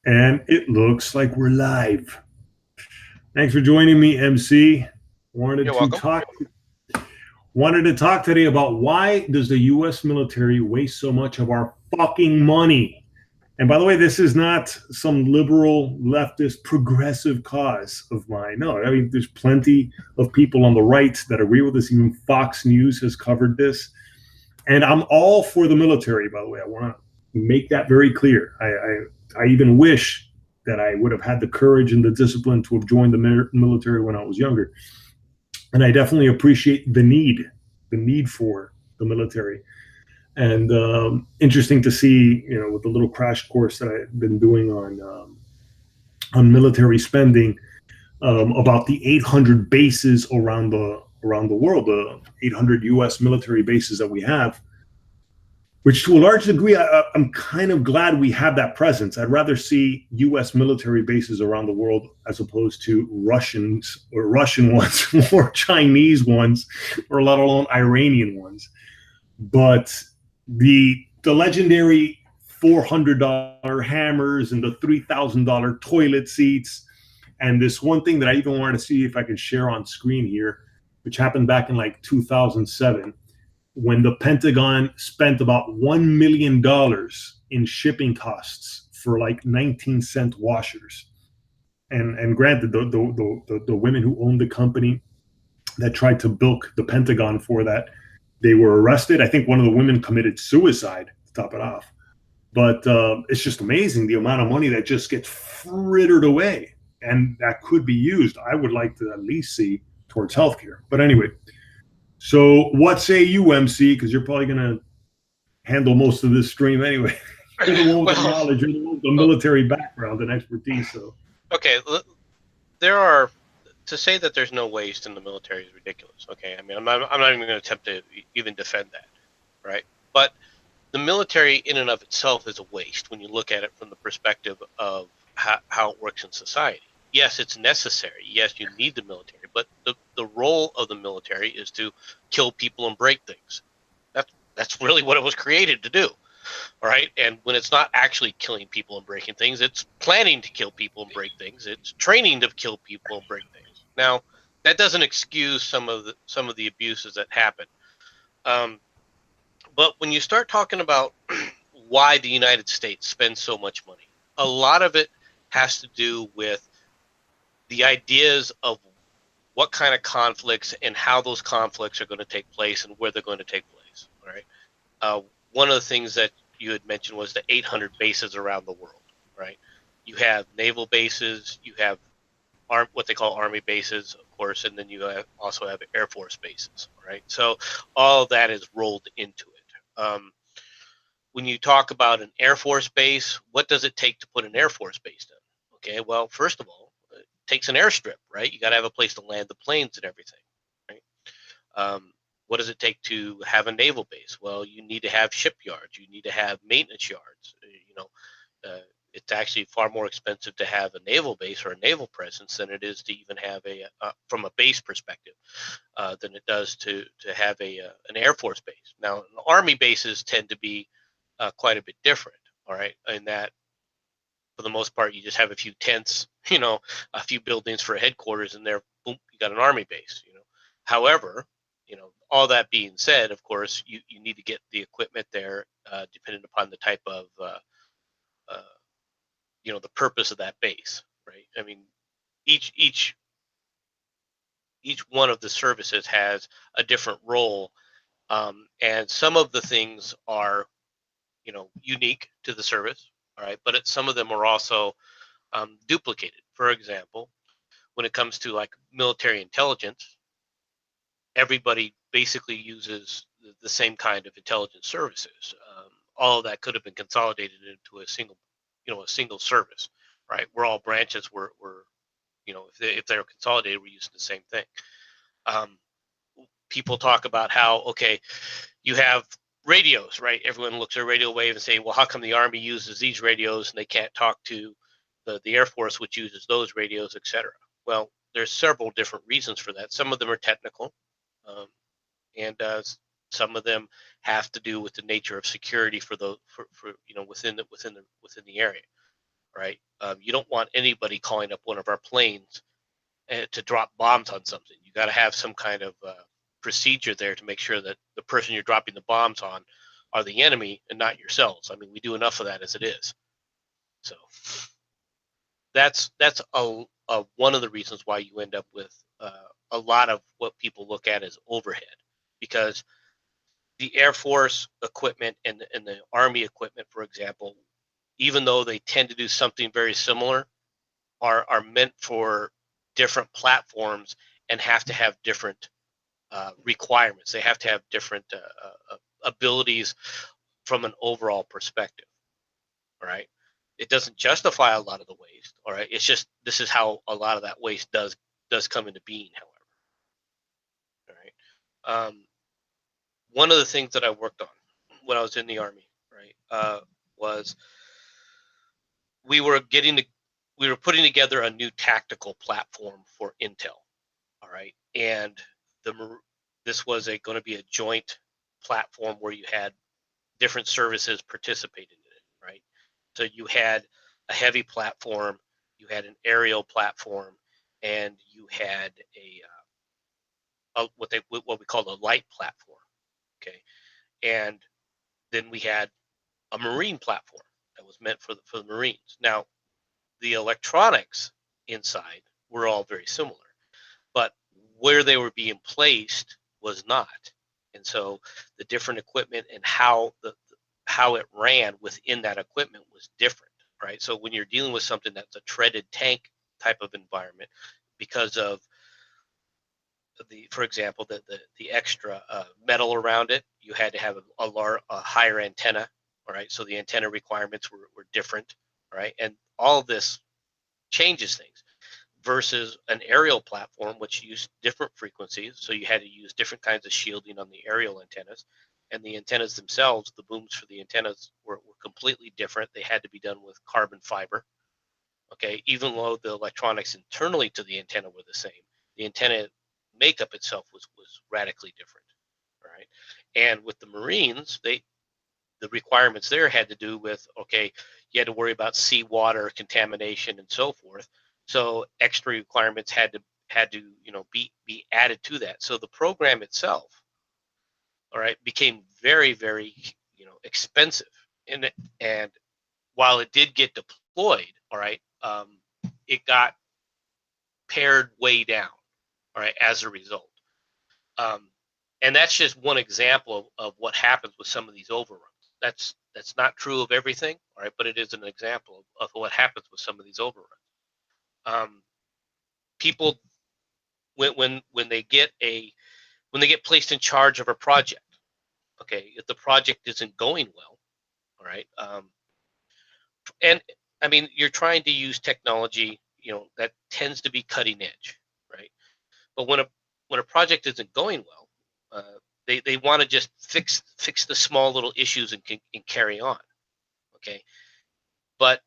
And it looks like we're live. Thanks for joining me, MC. Wanted You're to welcome. talk wanted to talk today about why does the US military waste so much of our fucking money? And by the way, this is not some liberal, leftist, progressive cause of mine. No, I mean there's plenty of people on the right that agree with this. Even Fox News has covered this. And I'm all for the military, by the way. I want to make that very clear. I even wish that I would have had the courage and the discipline to have joined the military when I was younger. And I definitely appreciate the need for the military. And interesting to see, with the little crash course that I've been doing on military spending, about the 800 bases around the world, the 800 U.S. military bases that we have, which to a large degree, I'm kind of glad we have that presence. I'd rather see U.S. military bases around the world as opposed to Russian ones or Chinese ones, or let alone Iranian ones. But the legendary $400 hammers and the $3,000 toilet seats, and this one thing that I even wanted to see if I could share on screen here, which happened back in like 2007 when the Pentagon spent about $1 million in shipping costs for like 19-cent washers. And granted, the women who owned the company that tried to bilk the Pentagon for that, they were arrested. I think one of the women committed suicide to top it off. But it's just amazing the amount of money that just gets frittered away, and that could be used. I would like to at least see towards healthcare. But anyway, so what say you, MC? Because you're probably going to handle most of this stream anyway. You're the one with the Well, knowledge, you're the one with the uh, military background and expertise. So okay, there are to say that there's no waste in the military is ridiculous. Okay, I mean, I'm not even going to attempt to even defend that, right? But the military, in and of itself, is a waste when you look at it from the perspective of how it works in society. Yes, it's necessary. Yes, you need the military, but the role of the military is to kill people and break things. That's really what it was created to do. All right. And when it's not actually killing people and breaking things, it's planning to kill people and break things. It's training to kill people and break things. Now, that doesn't excuse some of the abuses that happen. Um, but when you start talking about why the United States spends so much money, a lot of it has to do with the ideas of what kind of conflicts and how those conflicts are going to take place and where they're going to take place. All right. Uh, One of the things that you had mentioned was the 800 bases around the world, right? You have naval bases, you have what they call army bases, of course, and then also have Air Force bases, right? So all of that is rolled into it. When you talk about an Air Force base, what does it take to put an Air Force base in? Okay, well, first of all, it takes an airstrip, right? You got to have a place to land the planes and everything, right? Um, what does it take to have a naval base? Well, you need to have shipyards. You need to have maintenance yards. It's actually far more expensive to have a naval base or a naval presence than it is to even have from a base perspective, than it does to have an Air Force base. Now, Army bases tend to be quite a bit different. All right, in that for the most part, you just have a few tents, a few buildings for headquarters, and there, boom, you got an army base. However, all that being said, of course, you need to get the equipment there, depending upon the type of, uh, the purpose of that base, right? I mean, each each each one of the services has a different role, and some of the things are, unique to the service. All right, but some of them are also duplicated. For example, when it comes to like military intelligence, everybody basically uses the same kind of intelligence services. All of that could have been consolidated into a single service, right? Where all branches were if they're consolidated, we're using the same thing. Um, People talk about how, okay, you have radios, right? Everyone looks at a radio wave and say, well, how come the Army uses these radios and they can't talk to the Air Force, which uses those radios, etc. Well, there's several different reasons for that. Some of them are technical, um, and some of them have to do with the nature of security for the for within the area. right? You don't want anybody calling up one of our planes to drop bombs on something. You got to have some kind of procedure there to make sure that the person you're dropping the bombs on are the enemy and not yourselves. I mean, we do enough of that as it is. So that's one of the reasons why you end up with a lot of what people look at as overhead, because the Air Force equipment and the Army equipment, for example, even though they tend to do something very similar, are meant for different platforms and have to have different requirements. They have to have different abilities from an overall perspective. All right. It doesn't justify a lot of the waste. All right. It's just this is how a lot of that waste does come into being. However, all right. One of the things that I worked on when I was in the Army, right, was we were putting together a new tactical platform for Intel. All right, and this was going to be a joint platform where you had different services participating in it, right? So you had a heavy platform, you had an aerial platform, and you had what we call a light platform. Okay, and then we had a marine platform that was meant for the Marines. Now, the electronics inside were all very similar, but where they were being placed was not. And so the different equipment and how it ran within that equipment was different, right? So when you're dealing with something that's a treaded tank type of environment, because of for example, the extra metal around it, you had to have a higher antenna, all right? So the antenna requirements were different, right? And all of this changes things versus an aerial platform, which used different frequencies. So you had to use different kinds of shielding on the aerial antennas. And the antennas themselves, the booms for the antennas were completely different. They had to be done with carbon fiber. Okay, even though the electronics internally to the antenna were the same, the antenna makeup itself was radically different. All right. And with the Marines, the requirements there had to do with, okay, you had to worry about seawater contamination and so forth. So extra requirements had to be added to that. So the program itself, all right, became very, very expensive. And while it did get deployed, all right, it got pared way down, all right, as a result. And that's just one example of what happens with some of these overruns. That's not true of everything, all right, but it is an example of what happens with some of these overruns. People when they get placed in charge of a project, okay, if the project isn't going well, all right, and I mean you're trying to use technology, that tends to be cutting edge, right? But when a project isn't going well, they want to just fix the small little issues and carry on. Okay, but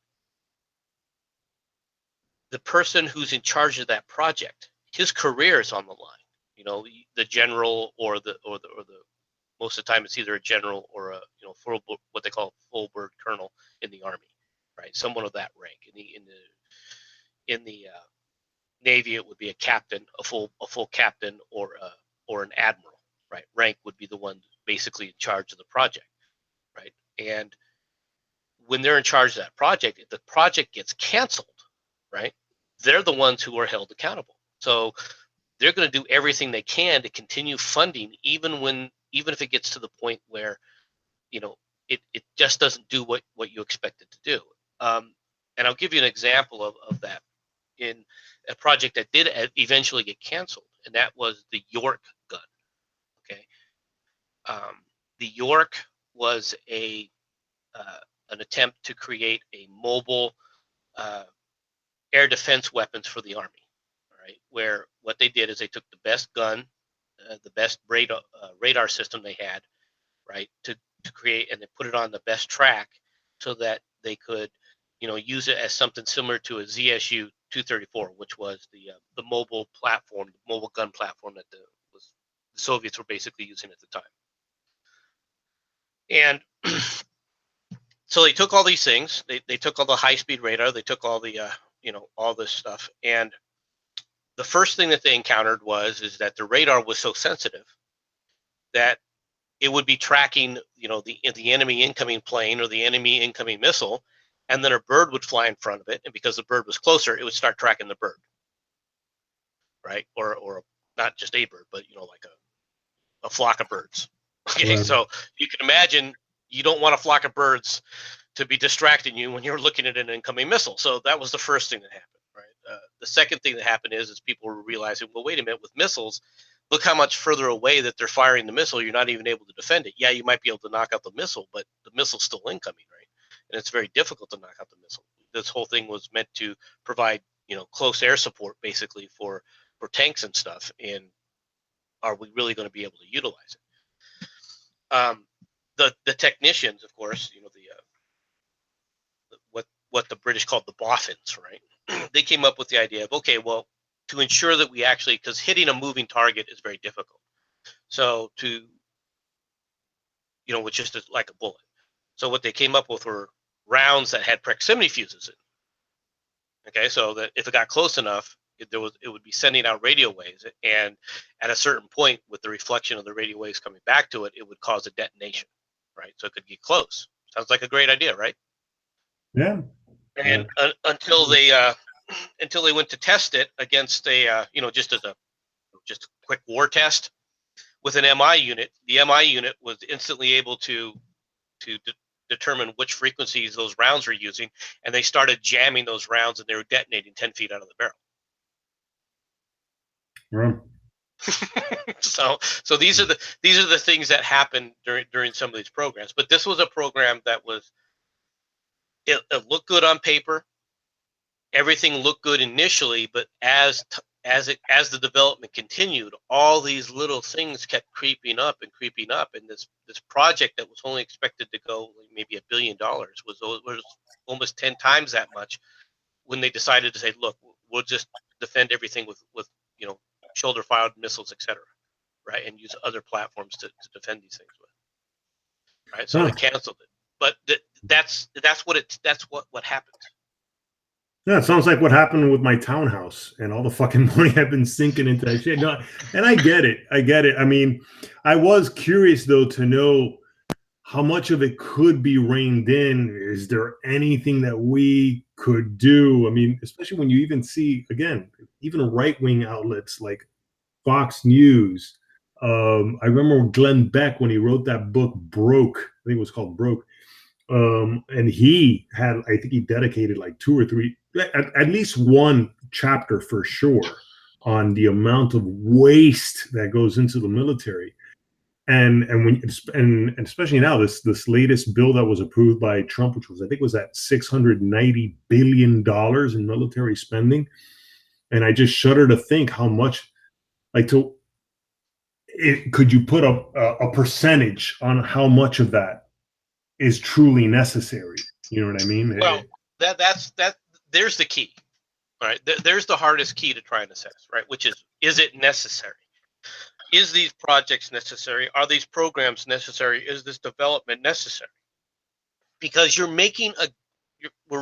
the person who's in charge of that project, his career is on the line. The general or the most of the time it's either a general or a full, what they call full bird colonel in the Army, right? Someone of that rank. In the Navy, it would be a captain, a full captain, or an admiral, right? Rank would be the one basically in charge of the project, right? And when they're in charge of that project, if the project gets canceled, right, they're the ones who are held accountable. So they're going to do everything they can to continue funding, even if it gets to the point where it just doesn't do what you expect it to do. And I'll give you an example of that in a project that did eventually get canceled, and that was the York gun. Okay, the York was an attempt to create a mobile air defense weapons for the Army. All right, where what they did is they took the best gun, the best radar system they had, right, to create, and they put it on the best track so that they could use it as something similar to a ZSU 234, which was the mobile platform, the mobile gun platform that the Soviets were basically using at the time. And So they took all these things. They took all the high-speed radar. They took all the all this stuff. And the first thing that they encountered is that the radar was so sensitive that it would be tracking the enemy incoming plane or the enemy incoming missile, and then a bird would fly in front of it, and because the bird was closer, it would start tracking the bird, right? Or not just a bird, but like a flock of birds. Okay, Right. so you can imagine you don't want a flock of birds to be distracting you when you're looking at an incoming missile. So that was the first thing that happened, right? The second thing that happened is people were realizing, well, wait a minute, with missiles, look how much further away that they're firing the missile. You're not even able to defend it. Yeah, you might be able to knock out the missile, but the missile's still incoming, right? And it's very difficult to knock out the missile. This whole thing was meant to provide, close air support basically for tanks and stuff. And are we really going to be able to utilize it? The technicians, of course, what the British called the boffins, right? They came up with the idea of, okay, well, to ensure that we actually, because hitting a moving target is very difficult. So with just like a bullet. So what they came up with were rounds that had proximity fuses in. Okay, so that if it got close enough, it would be sending out radio waves, and at a certain point, with the reflection of the radio waves coming back to it, it would cause a detonation, right? So it could get close. Sounds like a great idea, right? Yeah. And until they went to test it against a just a quick war test with an MI unit, the MI unit was instantly able to determine which frequencies those rounds were using, and they started jamming those rounds, and they were detonating 10 feet out of the barrel. Right. So these are the things that happen during some of these programs. But this was a program that it looked good on paper. Everything looked good initially, but as the development continued, all these little things kept creeping up, and this project that was only expected to go maybe $1 billion was almost 10 times that much when they decided to say, look, we'll just defend everything with shoulder fired missiles, etc., right, and use other platforms to defend these things with, right? So they canceled it. But that's what happens. Yeah, it sounds like what happened with my townhouse and all the fucking money I've been sinking into that shit. No, and I get it. I mean, I was curious though to know how much of it could be reined in. Is there anything that we could do? I mean, especially when you even see, again, even right-wing outlets like Fox News. I remember Glenn Beck when he wrote that book, Broke. I think it was called Broke. And he had, I think he dedicated like 2 or 3, at least one chapter for sure on the amount of waste that goes into the military. And especially now, this latest bill that was approved by Trump, which was, I think, was at $690 billion in military spending. And I just shudder to think how much, could you put a percentage on how much of that is truly necessary? You know what I mean? Well, there's the key. All right, there's the hardest key to try and assess, right? Which is it necessary? Is these projects necessary? Are these programs necessary? Is this development necessary? Because we're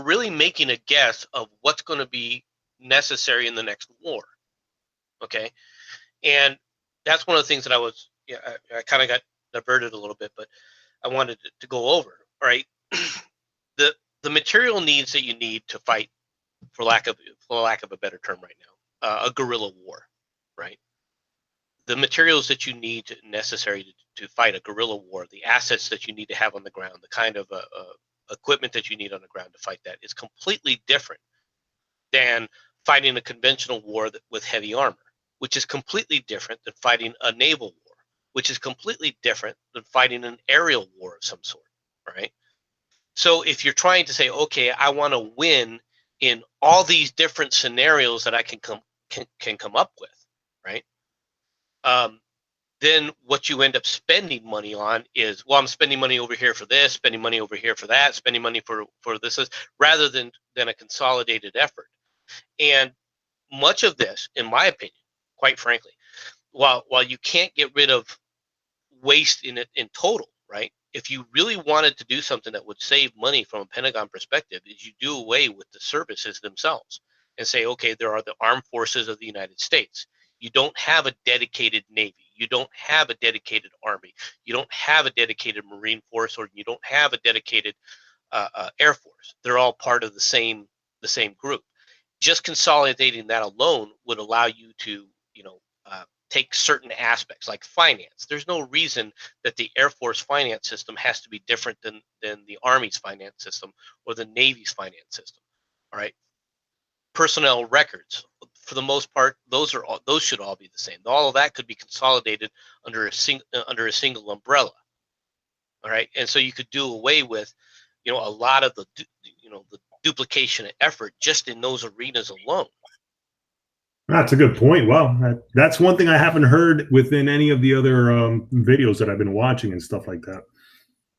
really making a guess of what's going to be necessary in the next war. Okay, and that's one of the things that I kind of got diverted a little bit, but I wanted to go over. All right, the material needs that you need to fight, for lack of a better term right now, a guerrilla war, right? The materials that you need necessary to fight a guerrilla war, the assets that you need to have on the ground, the kind of equipment that you need on the ground to fight that is completely different than fighting a conventional war with heavy armor, which is completely different than fighting a naval war, which is completely different than fighting an aerial war of some sort, right? So if you're trying to say, okay, I want to win in all these different scenarios that I can come up with, right? Then what you end up spending money on is, well, I'm spending money over here for this, spending money over here for that, spending money for this, rather than a consolidated effort. And much of this, in my opinion, quite frankly, while you can't get rid of waste in total, right? if you really wanted to do something that would save money from a Pentagon perspective, is you do away with the services themselves and say, okay, there are the armed forces of the United States. You don't have a dedicated Navy. You don't have a dedicated Army. You don't have a dedicated Marine Force, or you don't have a dedicated Air Force. They're all part of the same group. Just consolidating that alone would allow you to, take certain aspects like finance. There's no reason that the Air Force finance system has to be different than the Army's finance system or the Navy's finance system. All right. Personnel records, for the most part, those should all be the same. All of that could be consolidated under a single umbrella. All right. And so you could do away with, a lot of the duplication of effort just in those arenas alone. That's a good point. Wow, that's one thing I haven't heard within any of the other videos that I've been watching and stuff like that.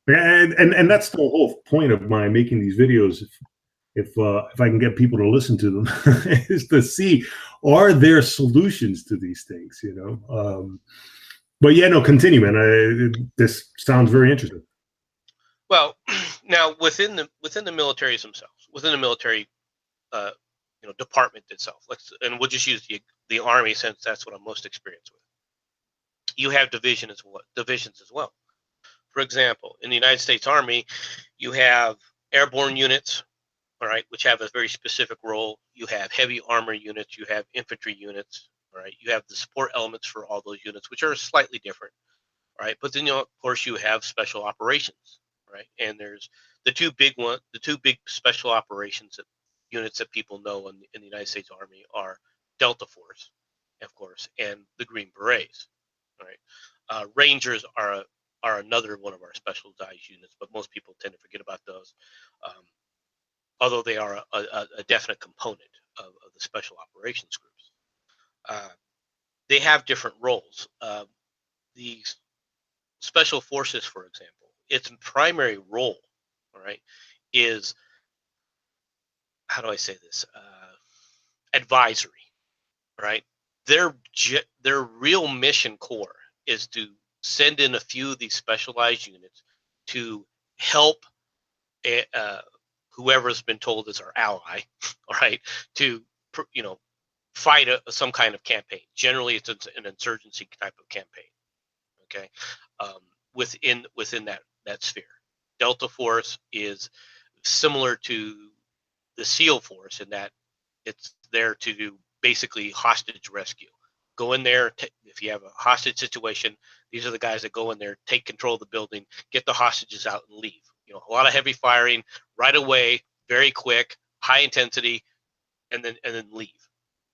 And that's the whole point of my making these videos. If I can get people to listen to them, is to see, are there solutions to these things? But yeah, no, continue, man. This sounds very interesting. Well, now within the militaries themselves, within the military, uh, department itself, and we'll just use the Army since that's what I'm most experienced with. You have divisions as well. For example, in the United States Army, you have airborne units, all right, which have a very specific role. You have heavy armor units, you have infantry units, all right. You have the support elements for all those units, which are slightly different, right? But then, of course, you have special operations, right? And there's the two big special operations units that people know in the United States Army are Delta Force, of course, and the Green Berets, right? Rangers are another one of our specialized units, but most people tend to forget about those, um, although they are a definite component of the special operations groups. Uh, they have different roles. The special forces, for example, its primary role, all right, is, how do I say this? Advisory, right? Their real mission core is to send in a few of these specialized units to help uh, whoever's been told is our ally, all right, to fight some kind of campaign. Generally, it's an insurgency type of campaign. Okay, um, within that sphere, Delta Force is similar to the SEAL Force in that it's there to do basically hostage rescue. Go in there, if you have a hostage situation, these are the guys that go in there, take control of the building, get the hostages out, and leave. A lot of heavy firing right away, very quick, high intensity, and then leave.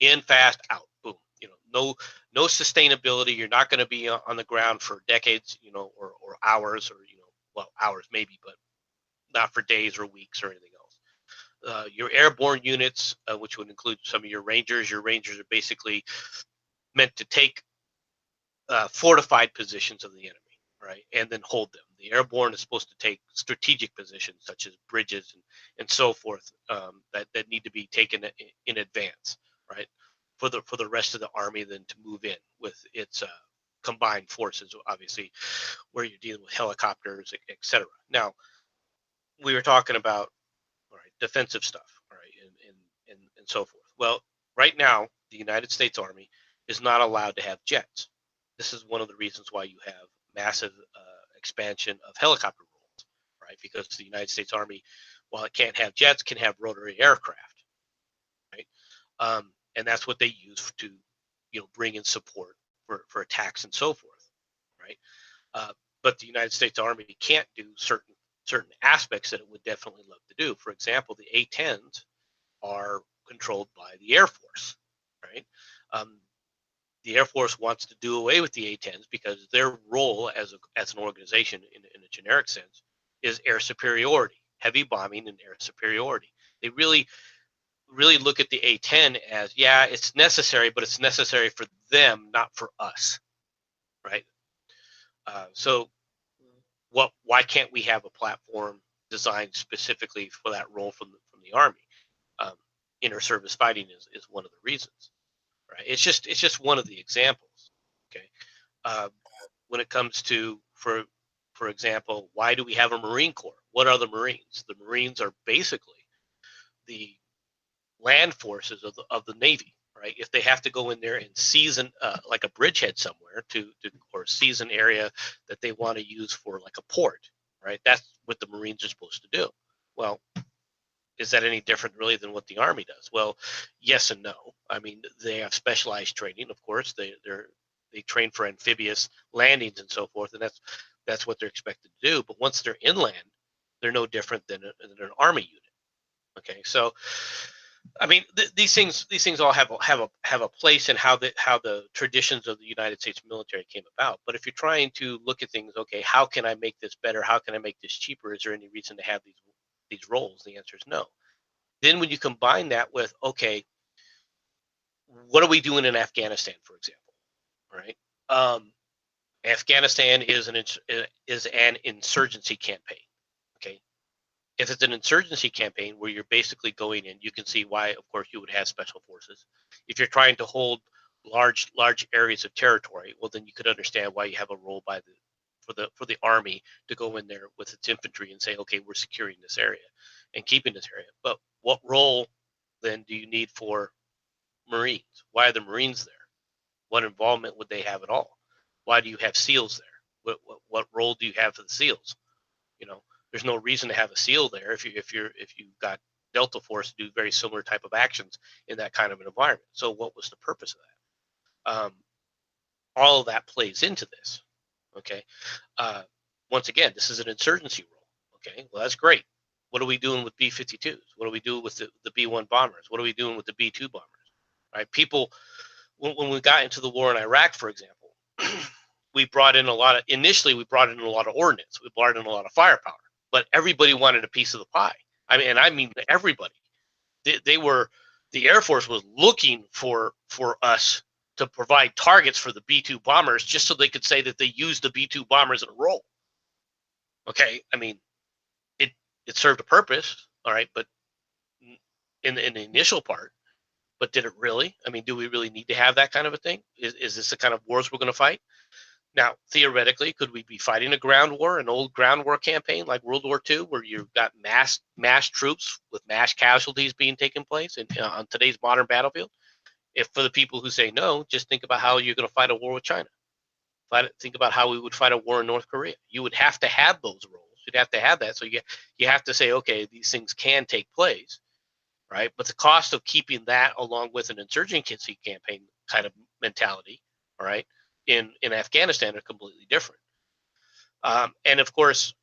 In fast, out, boom. No sustainability. You're not going to be on the ground for decades, or hours, or well, hours maybe, but not for days or weeks or anything else. Your airborne units, which would include some of your Rangers. Your Rangers are basically meant to take fortified positions of the enemy, right, and then hold them. The airborne is supposed to take strategic positions such as bridges and so forth, that need to be taken in advance, right, for the rest of the army then to move in with its combined forces, obviously, where you're dealing with helicopters, etc. Now, we were talking about, all right, defensive stuff, all right, and so forth. Well, right now, the United States Army is not allowed to have jets. This is one of the reasons why you have massive expansion of helicopter roles, right? Because the United States Army, while it can't have jets, can have rotary aircraft, right? And that's what they use to, bring in support for attacks and so forth, right? But the United States Army can't do certain aspects that it would definitely love to do. For example, the A-10s are controlled by the Air Force, right? Um, the Air Force wants to do away with the A-10s because their role as an organization, in a generic sense, is air superiority, heavy bombing and air superiority. They really look at the A-10 as, yeah, it's necessary, but it's necessary for them, not for us, right? So why can't we have a platform designed specifically for that role from the Army? Um, Inter-service fighting is one of the reasons, right? It's just one of the examples. Okay, uh, when it comes to, for for example, why do we have a Marine Corps? What are the Marines? The Marines are basically the land forces of the Navy, right? If they have to go in there and seize like a bridgehead somewhere or seize an area that they want to use for like a port, right? That's what the Marines are supposed to do. Well, is that any different really than what the Army does? Well, yes and no. I mean, they have specialized training, of course. They train for amphibious landings and so forth, and that's what they're expected to do. But once they're inland, they're no different than an Army unit. Okay, so I mean, these things all have a place in how the traditions of the United States military came about. But if you're trying to look at things, okay, how can I make this better? How can I make this cheaper? Is there any reason to have these roles? The answer is no. Then when you combine that with, okay, what are we doing in Afghanistan, for example, right? Afghanistan is an insurgency campaign. Okay, if it's an insurgency campaign where you're basically going in, you can see why, of course, you would have special forces. If you're trying to hold large areas of territory, well, then you could understand why you have a role for the army to go in there with its infantry and say, okay, we're securing this area and keeping this area. But what role then do you need for Marines? Why are the Marines there? What involvement would they have at all? Why do you have SEALs there? What role do you have for the SEALs? You know, there's no reason to have a SEAL there if you've got Delta Force to do very similar type of actions in that kind of an environment. So what was the purpose of that? All of that plays into this. Okay. Once again, this is an insurgency role. Okay. Well, that's great. What are we doing with B-52s? What do we do with the B-1 bombers? What are we doing with the B-2 bombers? Right? People, when we got into the war in Iraq, for example, we brought in a lot of ordnance. We brought in a lot of firepower, but everybody wanted a piece of the pie. I mean everybody. The Air Force was looking for us to provide targets for the B-2 bombers just so they could say that they used the B-2 bombers in a role. Okay, I mean, it served a purpose, all right, but in the initial part, but did it really? I mean, do we really need to have that kind of a thing? Is this the kind of wars we're going to fight? Now, theoretically, could we be fighting a ground war, an old ground war campaign like World War II, where you've got mass troops with mass casualties being taken place on today's modern battlefield? If for the people who say no, just think about how you're going to fight a war with China. Think about how we would fight a war in North Korea. You would have to have those roles. You'd have to have that. So you have to say, okay, these things can take place, right? But the cost of keeping that along with an insurgency campaign kind of mentality, all right, in Afghanistan are completely different. And of course,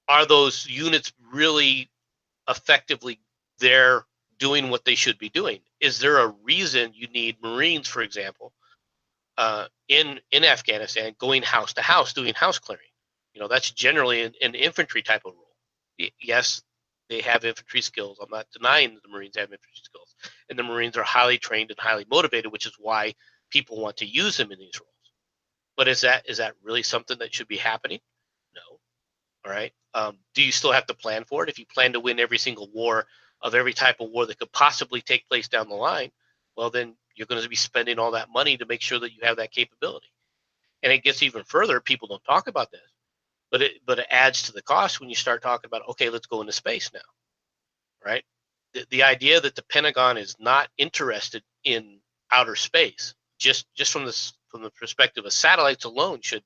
are those units really effectively there doing what they should be doing? Is there a reason you need Marines, for example, in Afghanistan going house to house doing house clearing? You know, that's generally an infantry type of role. Yes, they have infantry skills. I'm not denying that the Marines have infantry skills, and the Marines are highly trained and highly motivated, which is why people want to use them in these roles. But is that really something that should be happening? No. All right. Do you still have to plan for it? If you plan to win every single war of every type of war that could possibly take place down the line, well, then you're going to be spending all that money to make sure that you have that capability. And it gets even further. People don't talk about this, but it adds to the cost when you start talking about, okay, let's go into space now, right? The idea that the Pentagon is not interested in outer space, just from the perspective of satellites alone, should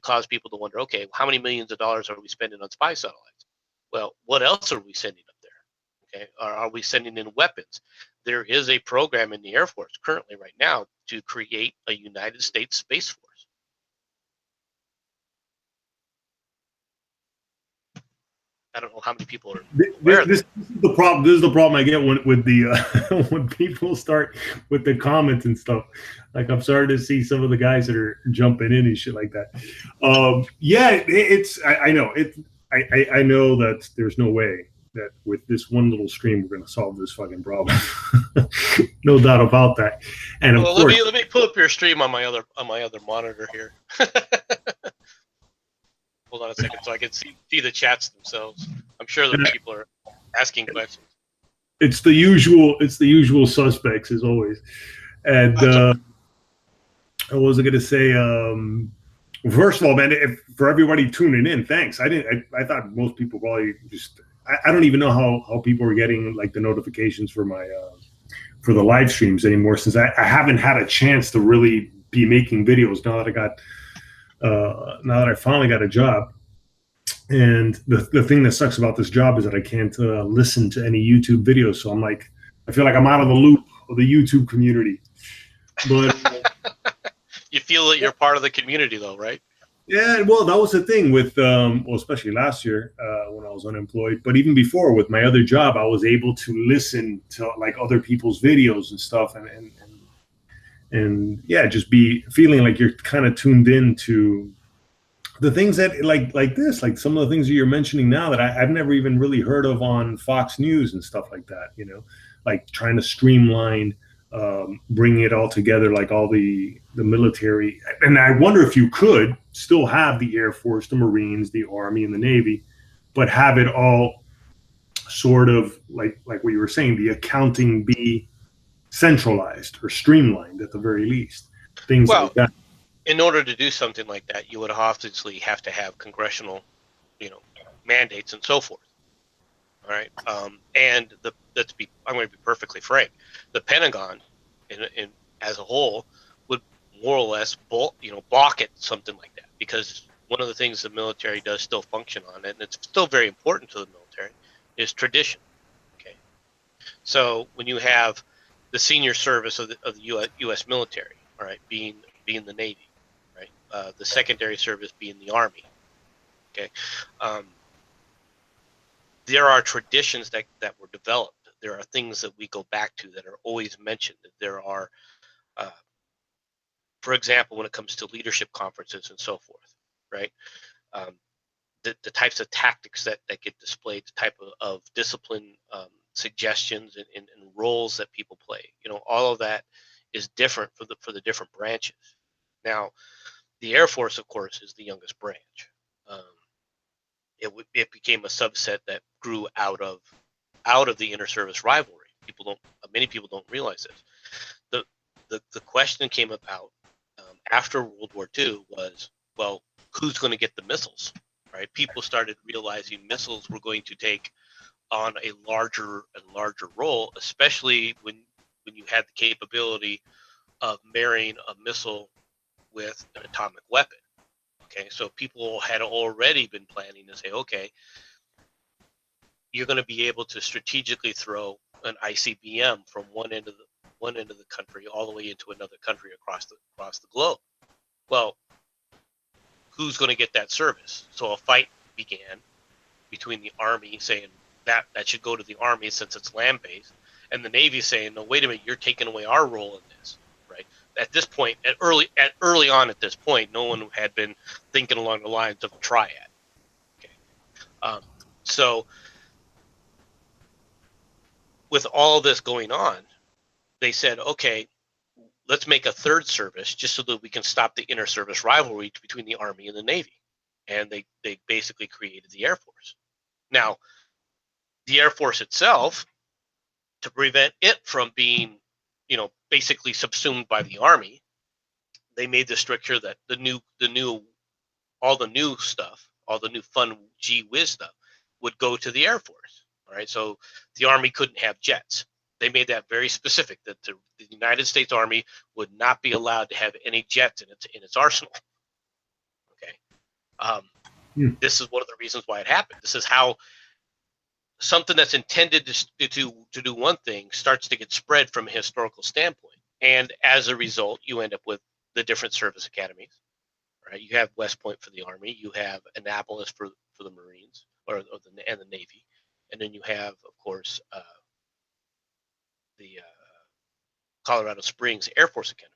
cause people to wonder, okay, how many millions of dollars are we spending on spy satellites? Well, what else are we sending up there? Okay, are we sending in weapons? There is a program in the Air Force currently right now to create a United States Space Force. I don't know how many people are aware of This is the problem. This is the problem I get with the when people start with the comments and stuff. Like, I'm starting to see some of the guys that are jumping in and shit like that. Yeah, I know it. I know that there's no way that with this one little stream we're going to solve this fucking problem. No doubt about that. And of course, let me pull up your stream on my other monitor here. Hold on a second, so I can see the chats themselves. I'm sure the people are asking questions. It's the usual suspects as always. And what was I going to say? First of all, man, for everybody tuning in, thanks. I thought most people probably just. I don't even know how people are getting like the notifications for my for the live streams anymore, since I haven't had a chance to really be making videos now that I got now that I finally got a job. And the thing that sucks about this job is that I can't listen to any YouTube videos. So I'm like, I feel like I'm out of the loop of the YouTube community. But You feel that you're part of the community, though, right? yeah, well, that was the thing with, well, especially last year when I was unemployed, but even before with my other job, I was able to listen to like other people's videos and stuff, and yeah, just be feeling like you're kind of tuned in to the things that like this, like some of the things that you're mentioning now that I've never even really heard of on Fox News and stuff like that. You know, like trying to streamline, bringing it all together, like all the military. And I wonder if you could still have the Air Force, the Marines, the Army, and the Navy, but have it all sort of like what you were saying, the accounting be centralized or streamlined at the very least, things Well, like that. in order to do something like that, you would obviously have to have congressional, you know, mandates and so forth. All right, and I'm going to be perfectly frank. The Pentagon, in as a whole, would more or less balk at something like that, because one of the things the military does still function on, and it's still very important to the military, is tradition. Okay, so when you have the senior service of the U.S. military, all right, being the Navy, right, the secondary service being the Army. Okay, um, there are traditions that were developed. There are things that we go back to that are always mentioned. There are, uh, for example, when it comes to leadership conferences and so forth, right? Um, the types of tactics that get displayed, the type of discipline suggestions and roles that people play. You know, all of that is different for the different branches. Now, the Air Force, of course, is the youngest branch. Um, it became a subset that grew out of the inter-service rivalry. Many people don't realize this. The question came about after World War II was, well, who's going to get the missiles, right? People started realizing missiles were going to take on a larger and larger role, especially when you had the capability of marrying a missile with an atomic weapon. Okay, so people had already been planning to say, okay, you're going to be able to strategically throw an ICBM from one end of the country all the way into another country across the globe. Well, who's going to get that service? So a fight began between the Army saying that should go to the Army since it's land based, and the Navy saying, no, wait a minute, you're taking away our role in this, right? At this point, early on at this point, no one had been thinking along the lines of a triad. Okay, so with all this going on, they said, okay, let's make a third service just so that we can stop the inter-service rivalry between the Army and the Navy. And they basically created the Air Force. Now, the Air Force itself, to prevent it from being, basically subsumed by the Army, they made the stricture that all the new stuff, all the new fun gee whiz stuff, would go to the Air Force. All right, so the Army couldn't have jets. They made that very specific that the United States Army would not be allowed to have any jets in its arsenal. Okay, this is one of the reasons why it happened. This is how something that's intended to do one thing starts to get spread from a historical standpoint, and as a result, you end up with the different service academies. Right, you have West Point for the Army, you have Annapolis for the Marines and the Navy, and then you have, of course, the Colorado Springs Air Force Academy.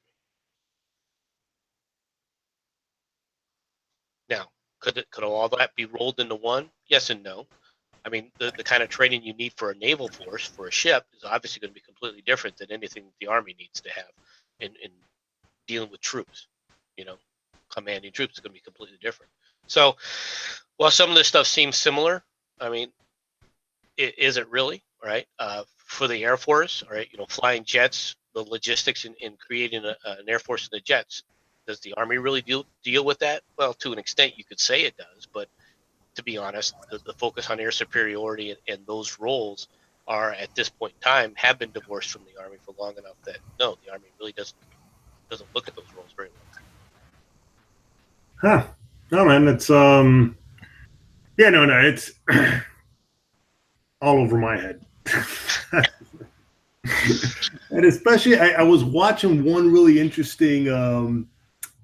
Now, could all that be rolled into one? Yes and no. I mean, the kind of training you need for a naval force for a ship is obviously going to be completely different than anything the Army needs to have in dealing with troops. You know, commanding troops is going to be completely different. So, while some of this stuff seems similar, I mean, is it really? Right? For the Air Force, all right, flying jets, the logistics in creating an Air Force in the jets, Does the Army really deal with that? Well, to an extent, you could say it does, but to be honest, the focus on air superiority and those roles are at this point in time have been divorced from the Army for long enough that no, the Army really doesn't look at those roles very well. Huh. No, man, it's yeah, no, it's all over my head. And especially, I was watching one really interesting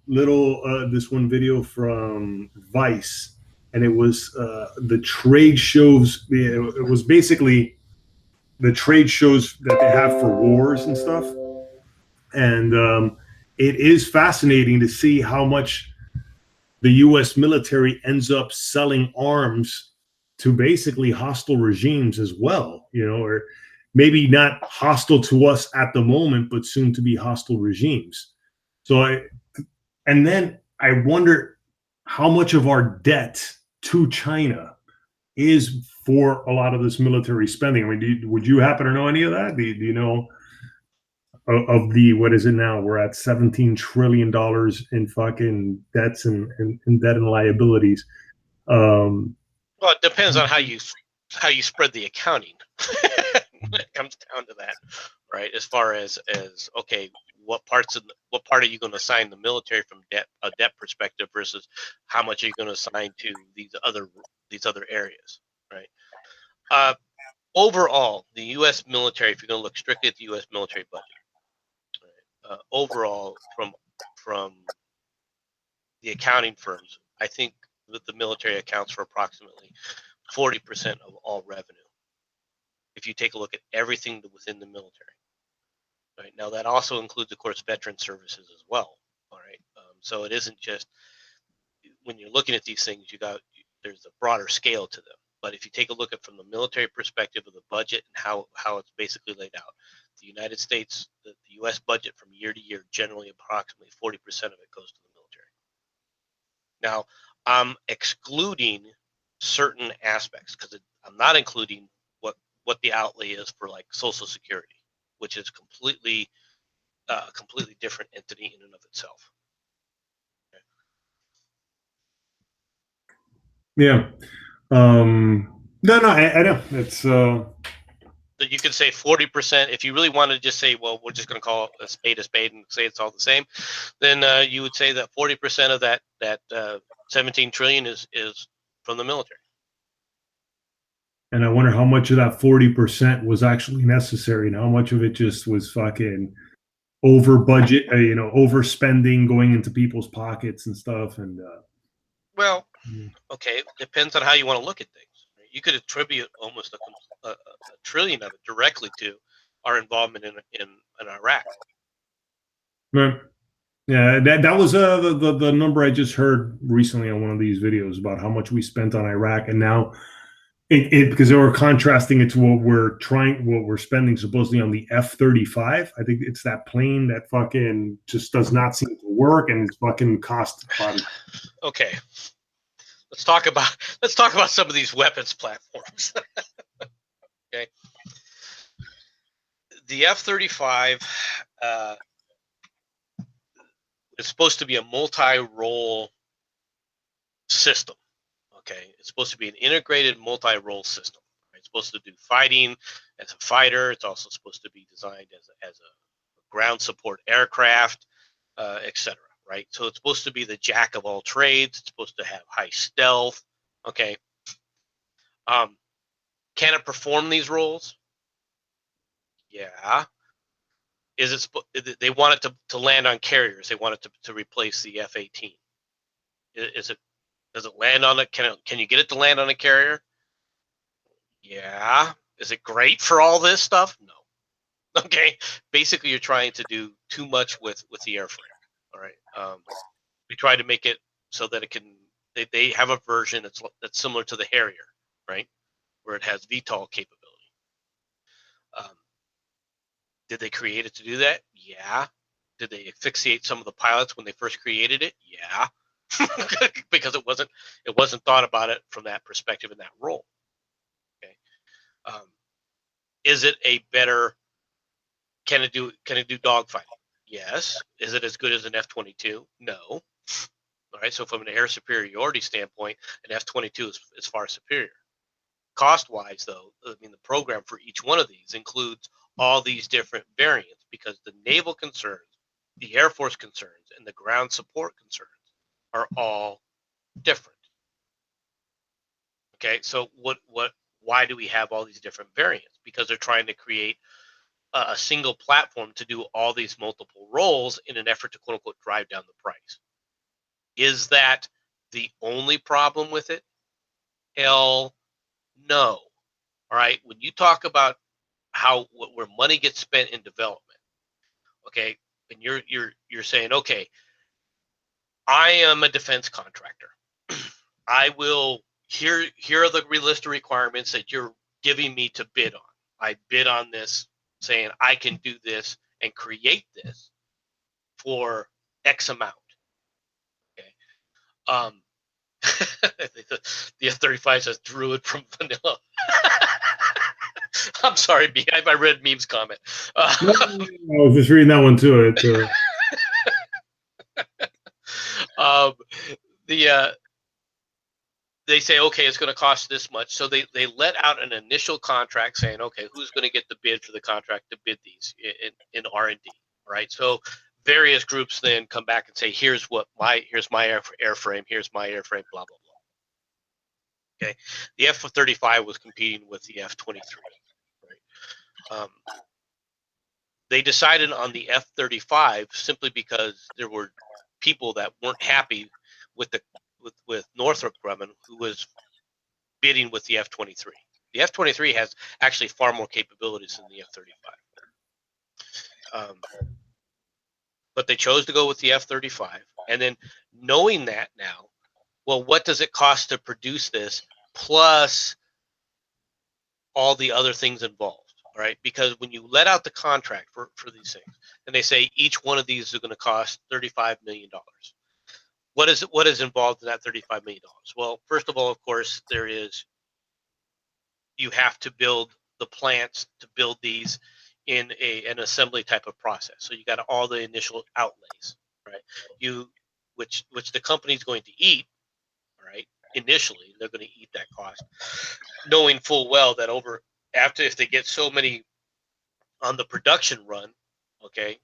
little this one video from Vice, and it was the trade shows. It was basically the trade shows that they have for wars and stuff, and it is fascinating to see how much the U.S. military ends up selling arms to basically hostile regimes as well, or maybe not hostile to us at the moment, but soon to be hostile regimes. And then I wonder how much of our debt to China is for a lot of this military spending. I mean, would you happen to know any of that? Do you know of the, what is it now? We're at $17 trillion in fucking debts and debt and liabilities. Well, it depends on how you spread the accounting. When it comes down to that, right? As far as okay, what part are you going to assign the military from a debt perspective versus how much are you going to assign to these other areas, right? Overall, the U.S. military, if you're going to look strictly at the U.S. military budget, right, overall from the accounting firms, I think that the military accounts for approximately 40% of all revenue. If you take a look at everything within the military, right? Now that also includes, of course, veteran services as well. All right, so it isn't just when you're looking at these things, there's a broader scale to them. But if you take a look at from the military perspective of the budget and how it's basically laid out, the United States, the U.S. budget from year to year, generally approximately 40% of it goes to the military. Now, I'm excluding certain aspects because I'm not including what the outlay is for like Social Security, which is completely different entity in and of itself. Okay. Yeah. No, I know. It's So you could say 40%. If you really want to just say, well, we're just going to call a spade and say it's all the same, then you would say that 40% of that 17 trillion is from the military. and I wonder how much of that 40% was actually necessary and how much of it just was fucking over budget, overspending going into people's pockets and stuff. And Well, okay, depends on how you want to look at things. You could attribute almost a trillion of it directly to our involvement in Iraq. right. Yeah, that was the number I just heard recently on one of these videos about how much we spent on Iraq, and now because they were contrasting it to what we're spending supposedly on the F-35. I think it's that plane that fucking just does not seem to work, and it's fucking cost. Okay, let's talk about some of these weapons platforms. Okay, the F-35 is supposed to be a multi-role system. Okay, it's supposed to be an integrated multi-role system. Right? It's supposed to do fighting as a fighter. It's also supposed to be designed as a ground support aircraft, etc. Right? So it's supposed to be the jack of all trades. It's supposed to have high stealth. Okay. Can it perform these roles? Yeah. Is it? They want it to land on carriers. They want it to replace the F-18. Is it? Does it land on it? Can you get it to land on a carrier? Yeah. Is it great for all this stuff? No. Okay. Basically, you're trying to do too much with the airframe. All right. We try to make it so that it can. They have a version that's similar to the Harrier, right, where it has VTOL capability. Did they create it to do that? Yeah. Did they asphyxiate some of the pilots when they first created it? Yeah. Because it wasn't thought about it from that perspective in that role. Okay. Is it a better? Can it do dogfighting? Yes. Is it as good as an F-22? No. All right. So from an air superiority standpoint, an F-22 is far superior. Cost-wise, though, I mean, the program for each one of these includes all these different variants because the naval concerns, the Air Force concerns, and the ground support concerns are all different. Okay, so why do we have all these different variants? Because they're trying to create a single platform to do all these multiple roles in an effort to quote unquote drive down the price. Is that the only problem with it? Hell no. All right. When you talk about where money gets spent in development, okay, and you're saying, okay, I am a defense contractor. I will here are the list of requirements that you're giving me to bid on. I bid on this, saying I can do this and create this for X amount. Okay. The F-35 says Druid from Vanilla. I'm sorry, B. I read memes comment. I was just reading that one too. They say, okay, it's going to cost this much. So they let out an initial contract saying, okay, who's going to get the bid for the contract to bid these in R&D, right? So various groups then come back and say, here's my airframe, here's my airframe, blah, blah, blah. Okay. The F-35 was competing with the F-23, right? They decided on the F-35 simply because there were people that weren't happy with Northrop Grumman, who was bidding with the F-23. The F-23 has actually far more capabilities than the F-35. But they chose to go with the F-35. And then knowing that now, well, what does it cost to produce this plus all the other things involved, right? Because when you let out the contract for these things, and they say each one of these is going to cost $35 million. What is involved in that $35 million? Well, first of all, of course, you have to build the plants to build these in an assembly type of process. So you got all the initial outlays, right? Which the company's going to eat, right? Initially, they're going to eat that cost, knowing full well that if they get so many on the production run, okay,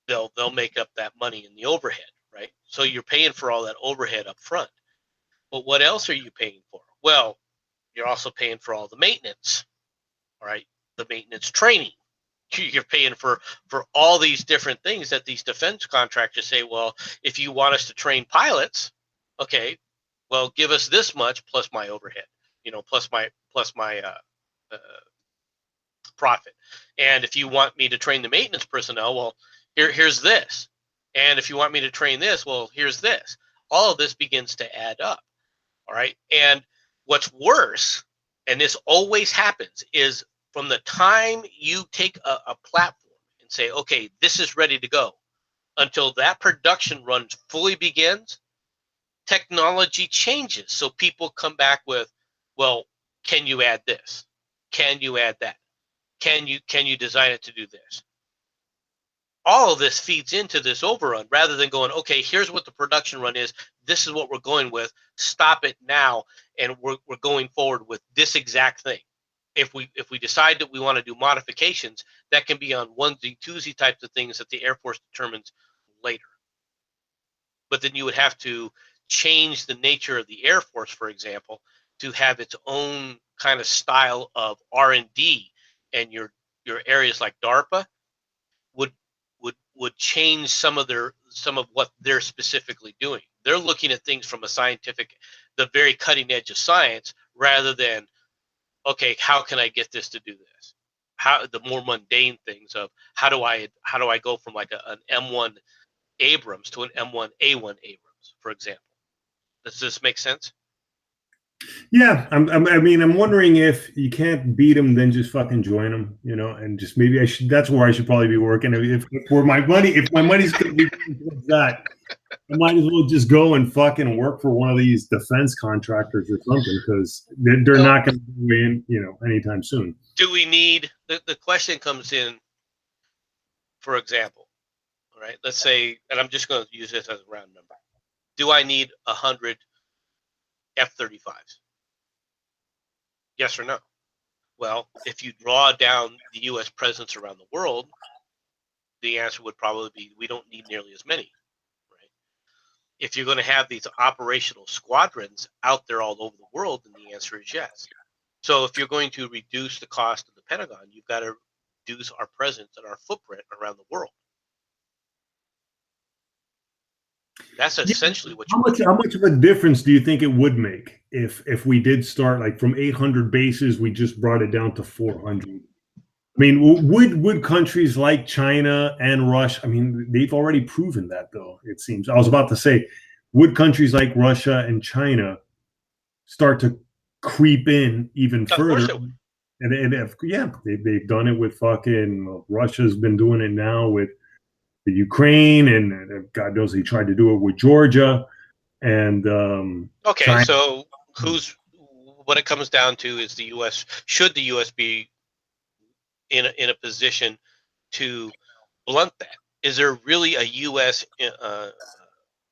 they'll make up that money in the overhead, right? So you're paying for all that overhead up front. But what else are you paying for? Well, you're also paying for all the maintenance, all right? The maintenance training. You're paying for all these different things that these defense contractors say, well, if you want us to train pilots, okay, well, give us this much plus my overhead, plus my profit. And if you want me to train the maintenance personnel, well, here's this. And if you want me to train this, well, here's this. All of this begins to add up. All right. And what's worse, and this always happens, is from the time you take a platform and say, okay, this is ready to go, until that production run fully begins, technology changes. So people come back with, well, can you add this? Can you add that? Can you design it to do this? All of this feeds into this overrun rather than going, okay, here's what the production run is. This is what we're going with. Stop it now. And we're going forward with this exact thing. If we decide that we want to do modifications, that can be on onesie, twosie types of things that the Air Force determines later. But then you would have to change the nature of the Air Force, for example, to have its own kind of style of R&D, and your areas like DARPA would change some of what they're specifically doing. They're looking at things from the very cutting edge of science, rather than, okay, how can I get this to do this? How the more mundane things of how do I go from like an M1 Abrams to an M1A1 Abrams, for example. Does this make sense? Yeah, I'm wondering if you can't beat them, then just fucking join them, and just maybe I should. That's where I should probably be working. If my money's going to be that, I might as well just go and fucking work for one of these defense contractors or something, because they're not going to be in, anytime soon. Do we need the question comes in? For example, All right, let's say, and I'm just going to use this as a round number. Do I need 100 F-35s? Yes or no? Well, if you draw down the U.S. presence around the world, the answer would probably be we don't need nearly as many, right? If you're going to have these operational squadrons out there all over the world, then the answer is yes. So if you're going to reduce the cost of the Pentagon, you've got to reduce our presence and our footprint around the world. That's Yeah. essentially what How you're much looking how at. much of a difference do you think it would make if we did start like from 800 bases, we just brought it down to 400? I mean, would countries like China and Russia? I mean, they've already proven that, though. It seems. I was about to say, would countries like Russia and China start to creep in even Of course further? it would. And if, yeah, they've done it with fucking Russia's been doing it now with the Ukraine, and God knows they tried to do it with Georgia and Okay, China. so who's what it comes down to is the U.S. Should the U.S. be in a position to blunt that? Is there really a U.S.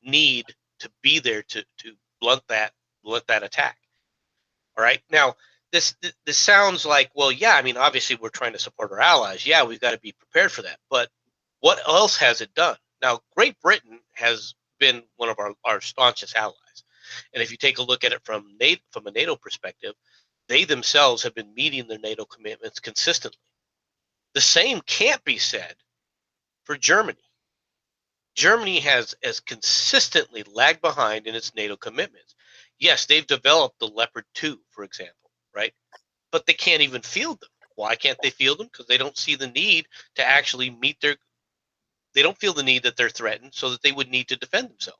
Need to be there to blunt that attack? All right. Now, this sounds like, well, yeah. I mean, obviously, we're trying to support our allies. Yeah, we've got to be prepared for that. But what else has it done? Now, Great Britain has been one of our staunchest allies, and if you take a look at it from a NATO perspective, they themselves have been meeting their NATO commitments consistently. The same can't be said for Germany. Germany has consistently lagged behind in its NATO commitments. Yes, they've developed the Leopard 2, for example, right? But they can't even field them. Why can't they field them? Because they don't see the need to actually they don't feel the need that they're threatened so that they would need to defend themselves.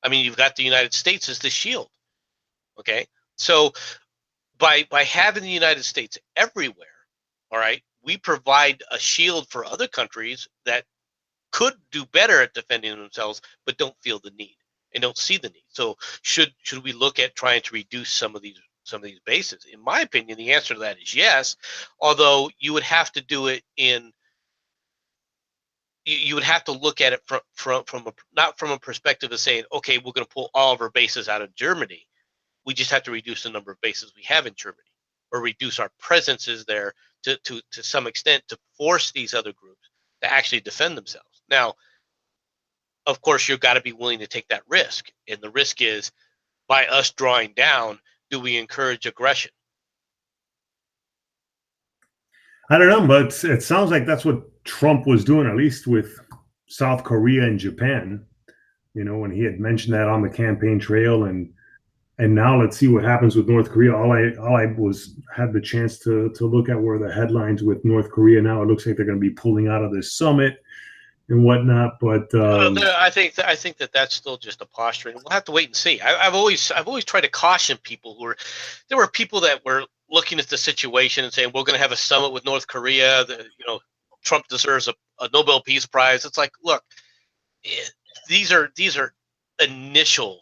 I mean, you've got the United States as the shield. Okay. So by having the United States everywhere, all right, we provide a shield for other countries that could do better at defending themselves, but don't feel the need and don't see the need. So should we look at trying to reduce some of these bases? In my opinion, the answer to that is yes. Although you would have to do it you would have to look at it from a, not from a perspective of saying, okay, we're going to pull all of our bases out of Germany. We just have to reduce the number of bases we have in Germany, or reduce our presences there to some extent to force these other groups to actually defend themselves. Now, of course, you've got to be willing to take that risk. And the risk is by us drawing down, do we encourage aggression? I don't know, but it sounds like that's what Trump was doing, at least with South Korea and Japan. You know, when he had mentioned that on the campaign trail, and now let's see what happens with North Korea. All I was had the chance to look at were the headlines with North Korea. Now it looks like they're going to be pulling out of this summit and whatnot. But I think that that's still just a posturing. We'll have to wait and see. I've always tried to caution people there were people that were looking at the situation and saying we're going to have a summit with North Korea. Trump deserves a Nobel Peace Prize. It's like, look, these are initial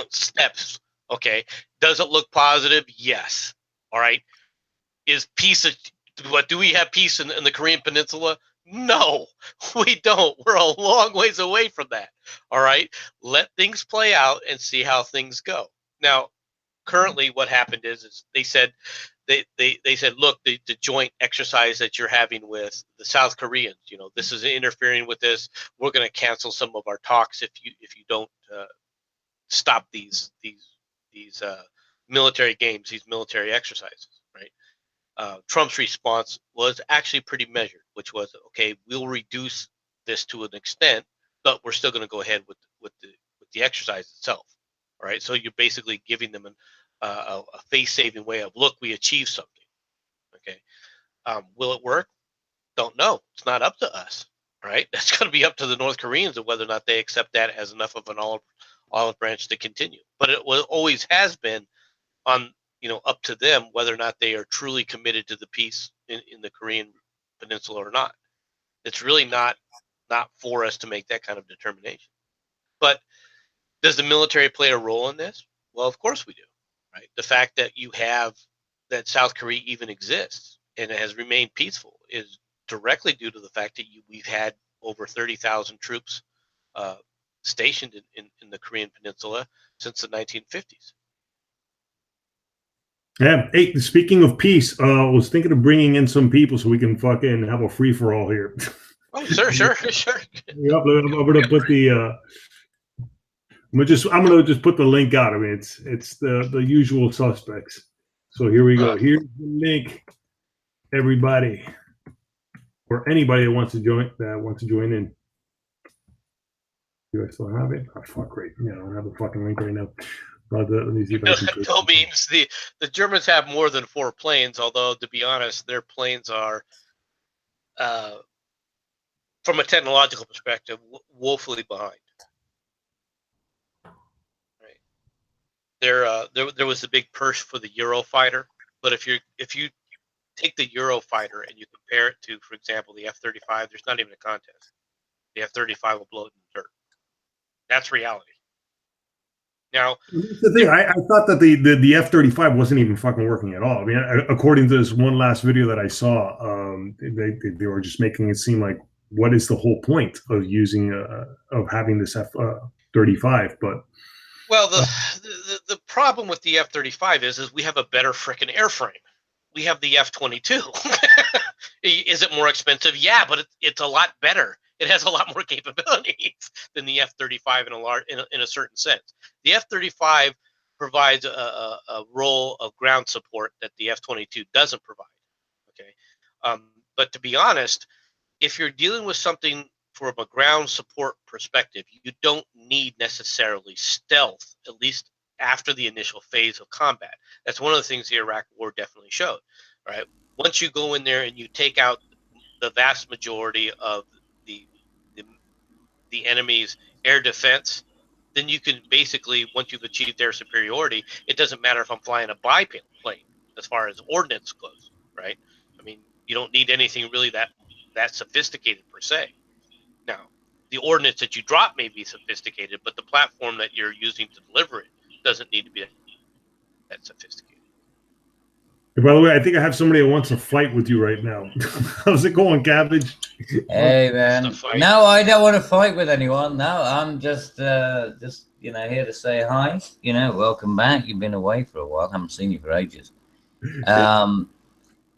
steps. Okay, does it look positive? Yes. All right. Is peace? What do we have peace in the Korean Peninsula? No, we don't. We're a long ways away from that. All right. Let things play out and see how things go. Now, currently, what happened is they said they said, look, the joint exercise that you're having with the South Koreans, this is interfering with this. We're going to cancel some of our talks if you don't stop these military games, these military exercises, right? Trump's response was actually pretty measured, which was, okay, we'll reduce this to an extent, but we're still going to go ahead with the exercise itself. All right, so you're basically giving them a face-saving way of, look, we achieved something. Okay, will it work? Don't know. It's not up to us. Right, that's going to be up to the North Koreans and whether or not they accept that as enough of an olive branch to continue. But it always has been on up to them whether or not they are truly committed to the peace in the Korean Peninsula or not. It's really not for us to make that kind of determination. But does the military play a role in this? Well, of course we do. Right, the fact that that South Korea even exists and it has remained peaceful is directly due to the fact that we've had over 30,000 troops stationed in the Korean Peninsula since the 1950s. Yeah. Hey, speaking of peace, I was thinking of bringing in some people so we can fucking have a free for all here. Oh, sure. Yep, I'm gonna put the. I'm gonna just put the link out. I mean, it's the usual suspects. So here we go. Here's the link, everybody, or anybody that wants to join in. Do I still have it? Oh, fuck, great. Yeah, I don't have the fucking link right now. Let me see if I can. No means the Germans have more than 4 planes, although to be honest, their planes are, from a technological perspective, woefully behind. Right. There was a big push for the Eurofighter, but if you take the Eurofighter and you compare it to, for example, the F-35, there's not even a contest. The F-35 will blow it in the dirt. That's reality. Now, the thing, I thought that the F-35 wasn't even fucking working at all. I mean, according to this one last video that I saw, they were just making it seem like, what is the whole point of using of having this F-35? But well, the problem with the F-35 is we have a better frickin' airframe. We have the F-22. Is it more expensive? Yeah, but it's a lot better. It has a lot more capabilities than the F-35 in a certain sense. The F-35 provides a role of ground support that the F-22 doesn't provide. Okay, but to be honest, if you're dealing with something from a ground support perspective, you don't need necessarily stealth, at least after the initial phase of combat. That's one of the things the Iraq War definitely showed. Right, once you go in there and you take out the vast majority of the enemy's air defense, then you can basically, once you've achieved air superiority, it doesn't matter if I'm flying a biplane as far as ordnance goes, right? I mean, you don't need anything really that sophisticated per se. Now, the ordnance that you drop may be sophisticated, but the platform that you're using to deliver it doesn't need to be that sophisticated. By the way, I think I have somebody that wants to fight with you right now. How's it going, Cabbage? Hey, man. No, I don't want to fight with anyone. No, I'm just here to say hi. Welcome back. You've been away for a while. Haven't seen you for ages.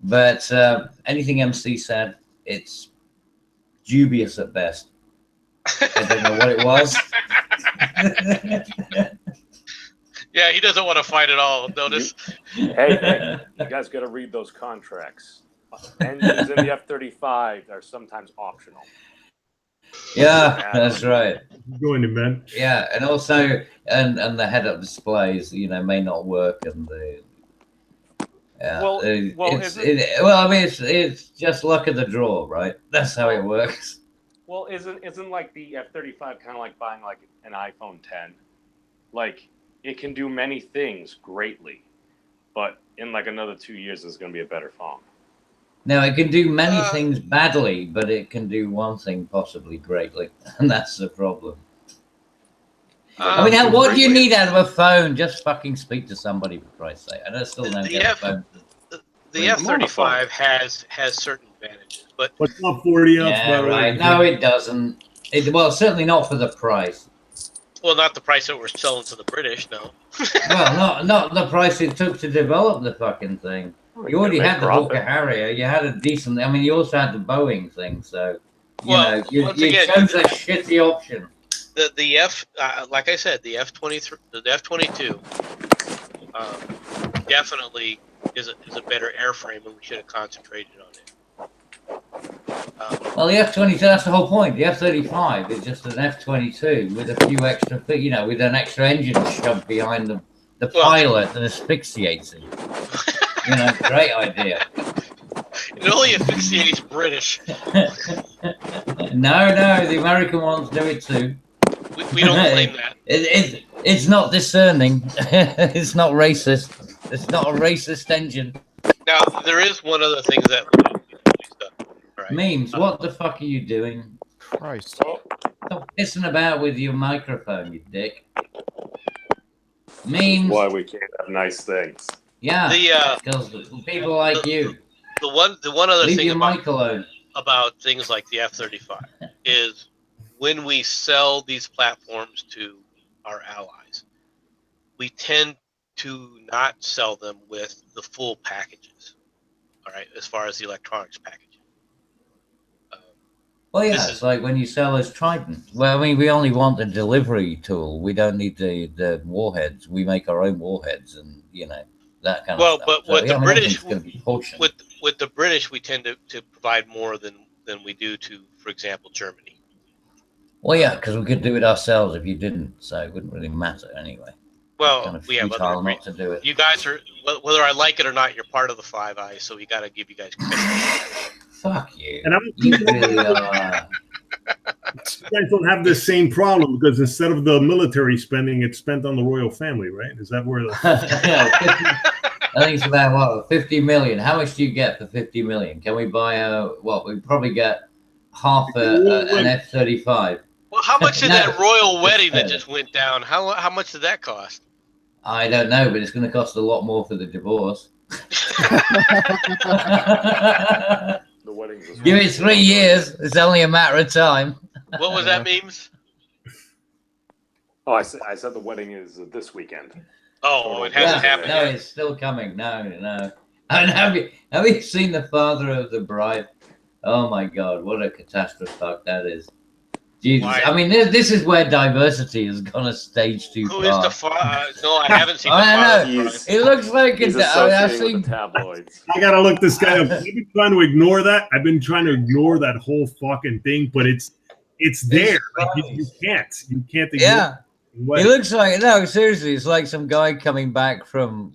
But anything MC said, it's dubious at best. I don't know what it was. Yeah, he doesn't want to fight at all. Notice. Hey, you guys got to read those contracts. Engines in the F-35 are sometimes optional. Yeah, that's right. Going in, man. Yeah, and also, and the head-up displays, may not work, and it's just luck of the draw, right? That's how it works. Well, isn't like the F-35 kind of like buying like an iPhone 10? Like, it can do many things greatly, but in like another 2 years, it's going to be a better phone. Now, it can do many things badly, but it can do one thing possibly greatly, and that's the problem. I mean, what do you need out of a phone? Just fucking speak to somebody, for Christ's sake. I still don't get a phone. The F-35 has certain advantages, but what's not 40 up? Yeah, right. No, it doesn't. Well, certainly not for the price. Well, not the price that we're selling to the British, no. Well, not the price it took to develop the fucking thing. You already had the Hawker Harrier. You had a decent. I mean, you also had the Boeing thing. So, you chose a shitty option. The F, like I said, the F-23, the F-22, definitely is a better airframe, and we should have concentrated on it. Well, the F-22, that's the whole point. The F-35 is just an F-22 with a few extra, with an extra engine shoved behind the pilot that asphyxiates him. Great idea. It only asphyxiates British. No, the American ones do it too. We don't claim that. It's not discerning. It's not racist. It's not a racist engine. Now, there is one other thing that right. Memes, what the fuck are you doing? Christ. Stop pissing about with your microphone, you dick. Memes. Why we can't have nice things. Yeah, because people like you. The one other Leave thing your mic alone. About things like the F-35. is when we sell these platforms to our allies, we tend to not sell them with the full packages. All right, as far as the electronics package. Well, yeah, This it's is- like when you sell us Trident. Well, I mean, we only want the delivery tool. We don't need the warheads. We make our own warheads, and that kind of Well, stuff. but So, with the British, everything's going to be portioned. with the British, we tend to provide more than we do to, for example, Germany. Well, yeah, because we could do it ourselves if you didn't, so it wouldn't really matter anyway. Well, Kind of we have other futile not agreements. to do it. You guys are, whether I like it or not, you're part of the Five Eyes, so we got to give you guys credit. Fuck you. And You really are. You guys don't have the same problem because instead of the military spending, it's spent on the royal family, right? Is that where the I think it's about 50 million. How much do you get for 50 million? Can we buy we probably get half an F-35. Well, how much did No, that royal wedding fair. that just went down? How much did that cost? I don't know, but it's going to cost a lot more for the divorce. The weddings. is- Give it 3 years. It's only a matter of time. What was that memes? Oh, I said the wedding is this weekend. Oh, it Yeah, hasn't happened no, yet. it's still coming. No. And have you seen the father of the bride? Oh my God, what a catastrophe that is. Jesus. Why? I mean, this is where diversity has gone a stage too Who far. is the father? No, I haven't seen the I father. know. of the bride. It looks like He's I've associating seen. with the tabloids. I gotta look this guy up. I've been trying to ignore that. I've been trying to ignore that whole fucking thing, but it's there. Like, you can't ignore Yeah. what It looks like seriously, it's like some guy coming back from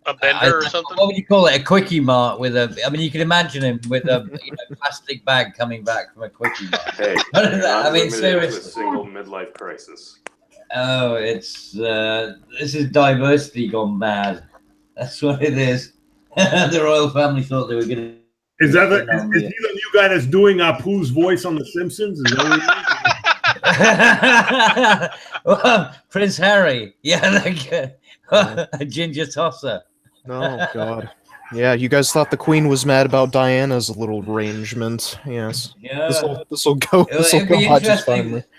A bender or something? What would you call it? A quickie mart with a. I mean, you can imagine him with a plastic bag coming back from a quickie mart. Hey, I mean, to a seriously. single midlife crisis. Oh, it's this is diversity gone bad. That's what it is. The royal family thought they were going to. is that. Is he the new guy that's doing Apu's voice on The Simpsons? Is that what Well, Prince Harry, yeah, like a ginger tosser. Oh God. Yeah, you guys thought the Queen was mad about Diana's little arrangement. Yes. Yeah, This'll go it'll be out just fine. interesting.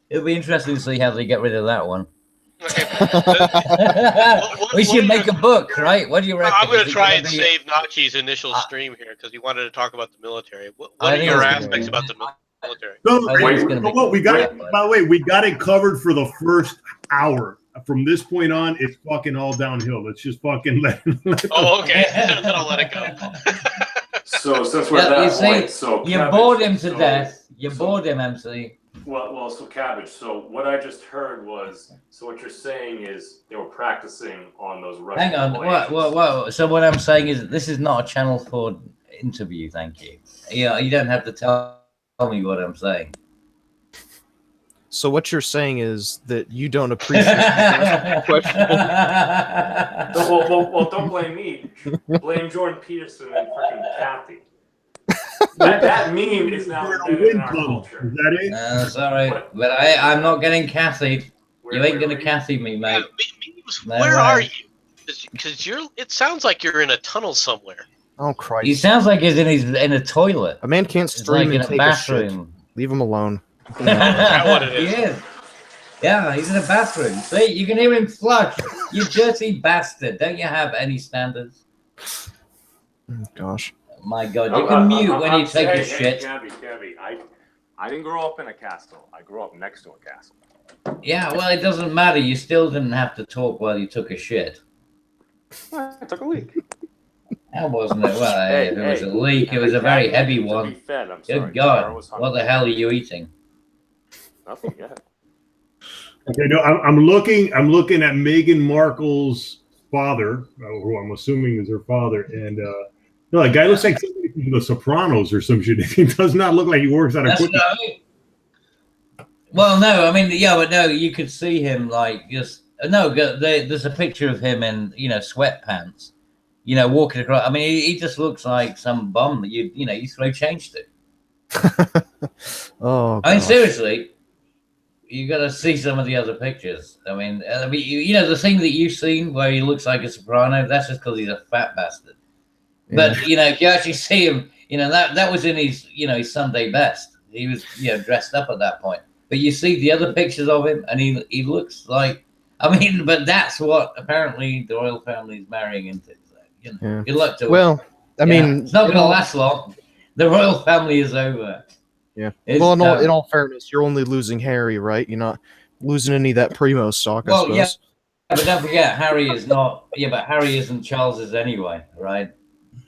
It'll be interesting to see how they get rid of that one. Okay. We should make a book, right? What do you reckon? I'm going Is to it try gonna and be- save Nachi's initial stream here because he wanted to talk about the military. What I are think your it's aspects gonna about the military? No, I think it's wait, gonna be- what, we got it. By the way, we got it covered for the first hour. From this point on, it's fucking all downhill. Let's just fucking let Oh, okay. Then I'll let it go. So since we're Yeah, at you that see, point, so You Cabbage, bored him to so- death. You so- bored him, MC. Well, so Cabbage. So what I just heard was, so what you're saying is they were practicing on those Russian Hang on. planes. Well. So what I'm saying is this is not a Channel 4 interview. Thank you. Yeah, you don't have to tell me what I'm saying. So what you're saying is that you don't appreciate the question. Well, don't blame me. Blame Jordan Peterson and freaking Kathy. That meme is now embedded in our Is culture. that it? Sorry, but I'm not getting Kathy. You ain't gonna Kathy me, Yeah, mate. memes, No where way. are you? Because it sounds like you're in a tunnel somewhere. Oh He Christ! sounds like he's in a toilet. A man can't It's stream like in and a take a shit. bathroom. Leave him alone. Is that what it is? He is. Yeah, he's in a bathroom. See, you can hear him flush. You dirty bastard. Don't you have any standards? Oh, gosh. My God, you can mute when you take a shit. Cabby, I didn't grow up in a castle. I grew up next to a castle. Yeah, well, it doesn't matter. You still didn't have to talk while you took a shit. I took a leak. That wasn't it. Well, Hey, if it was hey, a leak, it was a the very cat heavy needs to one. be fed, I'm sorry. Good Sarah God, was what hungry. the hell are you eating? Nothing yet. Okay, no, I'm looking at Meghan Markle's father, who I'm assuming is her father, and no, that guy looks like somebody from The Sopranos or some shit. He does not look like he works at a That's cookie. Well, no, I mean, yeah, but no, you could see him like just there's a picture of him in sweatpants, walking across. I mean, he just looks like some bum that you throw change to. Oh, I mean, gosh. seriously, you got to see some of the other pictures. I mean, the thing that you've seen where he looks like a soprano, that's just because he's a fat bastard. But you know, if you actually see him, you know that was in his his Sunday best. He was dressed up at that point. But you see the other pictures of him, and he looks like. I mean, but that's what apparently the royal family is marrying into. So, good luck to Well, I mean, it's not going to last long. The royal family is over. Yeah. It's well, in all fairness, you're only losing Harry, right? You're not losing any of that primo stock, I suppose. Yeah, but don't forget, Harry is not. Yeah, but Harry isn't Charles's anyway, right?